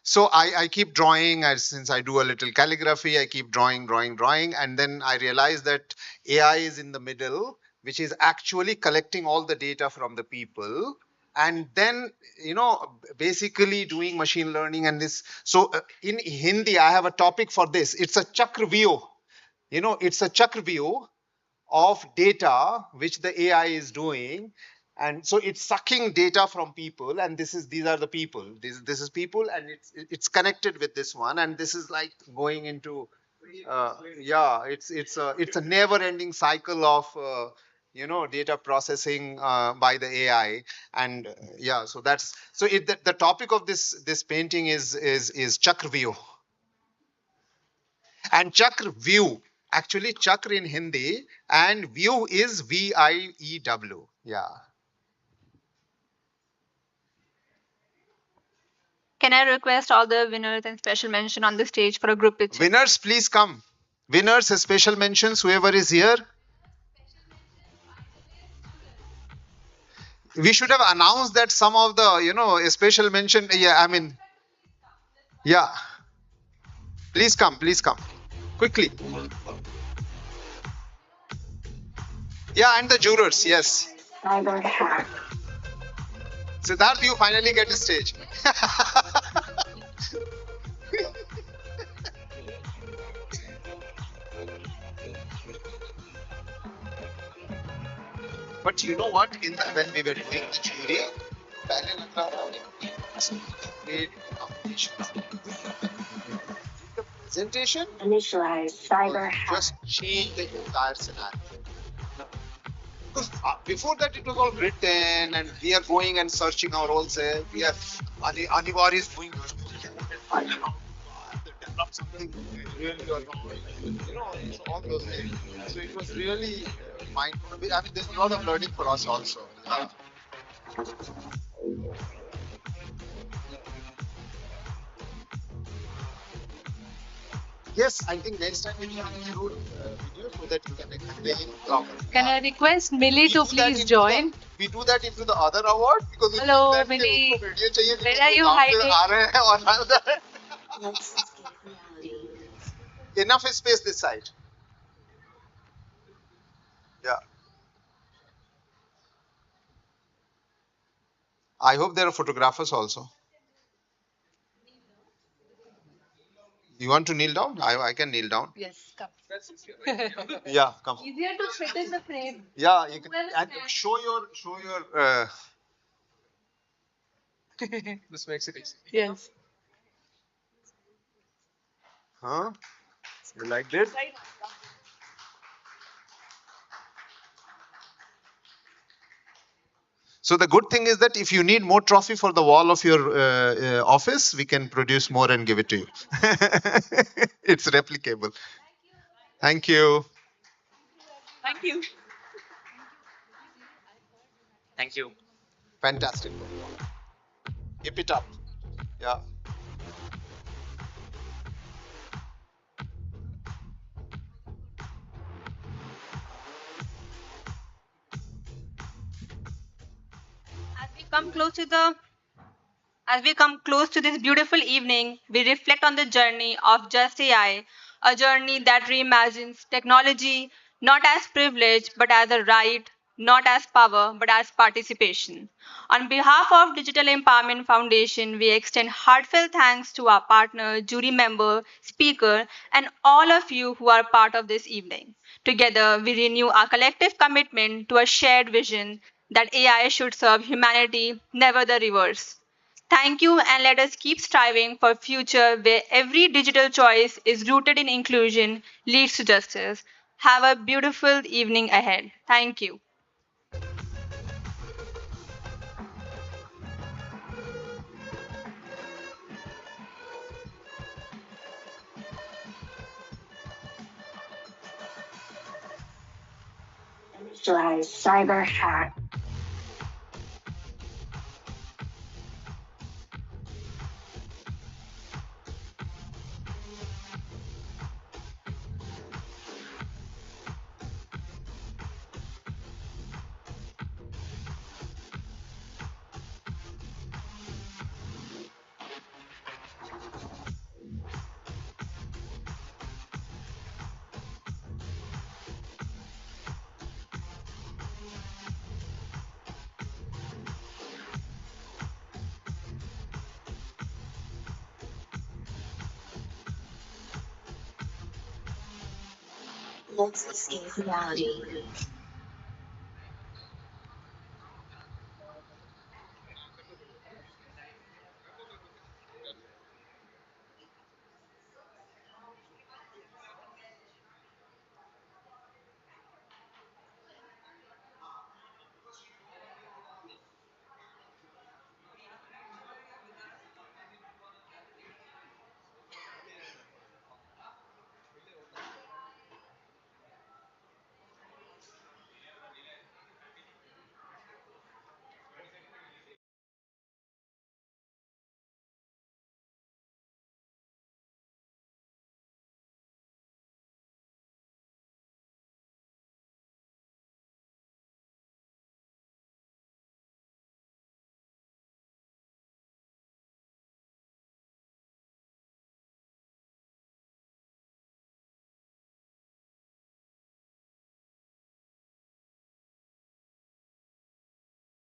so I keep drawing, since I do a little calligraphy, I keep drawing, and then I realize that AI is in the middle, which is actually collecting all the data from the people, and then basically doing machine learning and this. So in Hindi, I have a topic for this. It's a chakravyuh. It's a chakravyuh of data which the AI is doing, and so it's sucking data from people, and these are the people. This is people, and it's connected with this one, and this is like going into yeah, it's a never-ending cycle of data processing by the AI, and yeah, so the topic of this painting is Chakravyuh. And Chakr view, actually Chakr in Hindi, and view is VIEW. Yeah. Can I request all the winners and special mention on the stage for a group picture? Winners, please come. Winners, special mentions, whoever is here. We should have announced that some of the, special mention. Yeah, I mean, yeah. Please come, quickly. Yeah, and the jurors, yes. Siddharth, you finally get a stage. But you know what? When we were doing the jury, पहले लग रहा था great competition. The presentation just changed the entire scenario. Because before that it was all written, and we are going and searching our own self. We have Anivar is going to develop something really or not, so all those things. So it was really mind. I mean, there's a lot of learning for us also. Yes, I think next time we can include video so that you can explain properly. Can I request Millie to please join? We do that into the other award because Hello, Millie. Where are you hiding? Enough space this side. Yeah. I hope there are photographers also. You want to kneel down? I can kneel down. Yes, come. Yeah, come. Easier to fit in the frame. Yeah, you can and show your. This makes it easy. Yes. Huh? You like this? So the good thing is that if you need more trophy for the wall of your office, we can produce more and give it to you. It's replicable. Thank you. Thank you. Thank you. Fantastic. Keep it up. Yeah. come close to the As we come close to this beautiful evening, we reflect on the journey of Just AI, a journey that reimagines technology not as privilege but as a right, not as power but as participation. On behalf of Digital Empowerment Foundation, we extend heartfelt thanks to our partner, jury member, speaker, and all of you who are part of this evening. Together, we renew our collective commitment to a shared vision that AI should serve humanity, never the reverse. Thank you, and let us keep striving for a future where every digital choice is rooted in inclusion, leads to justice. Have a beautiful evening ahead. Thank you. Cyber hack. Let's escape reality.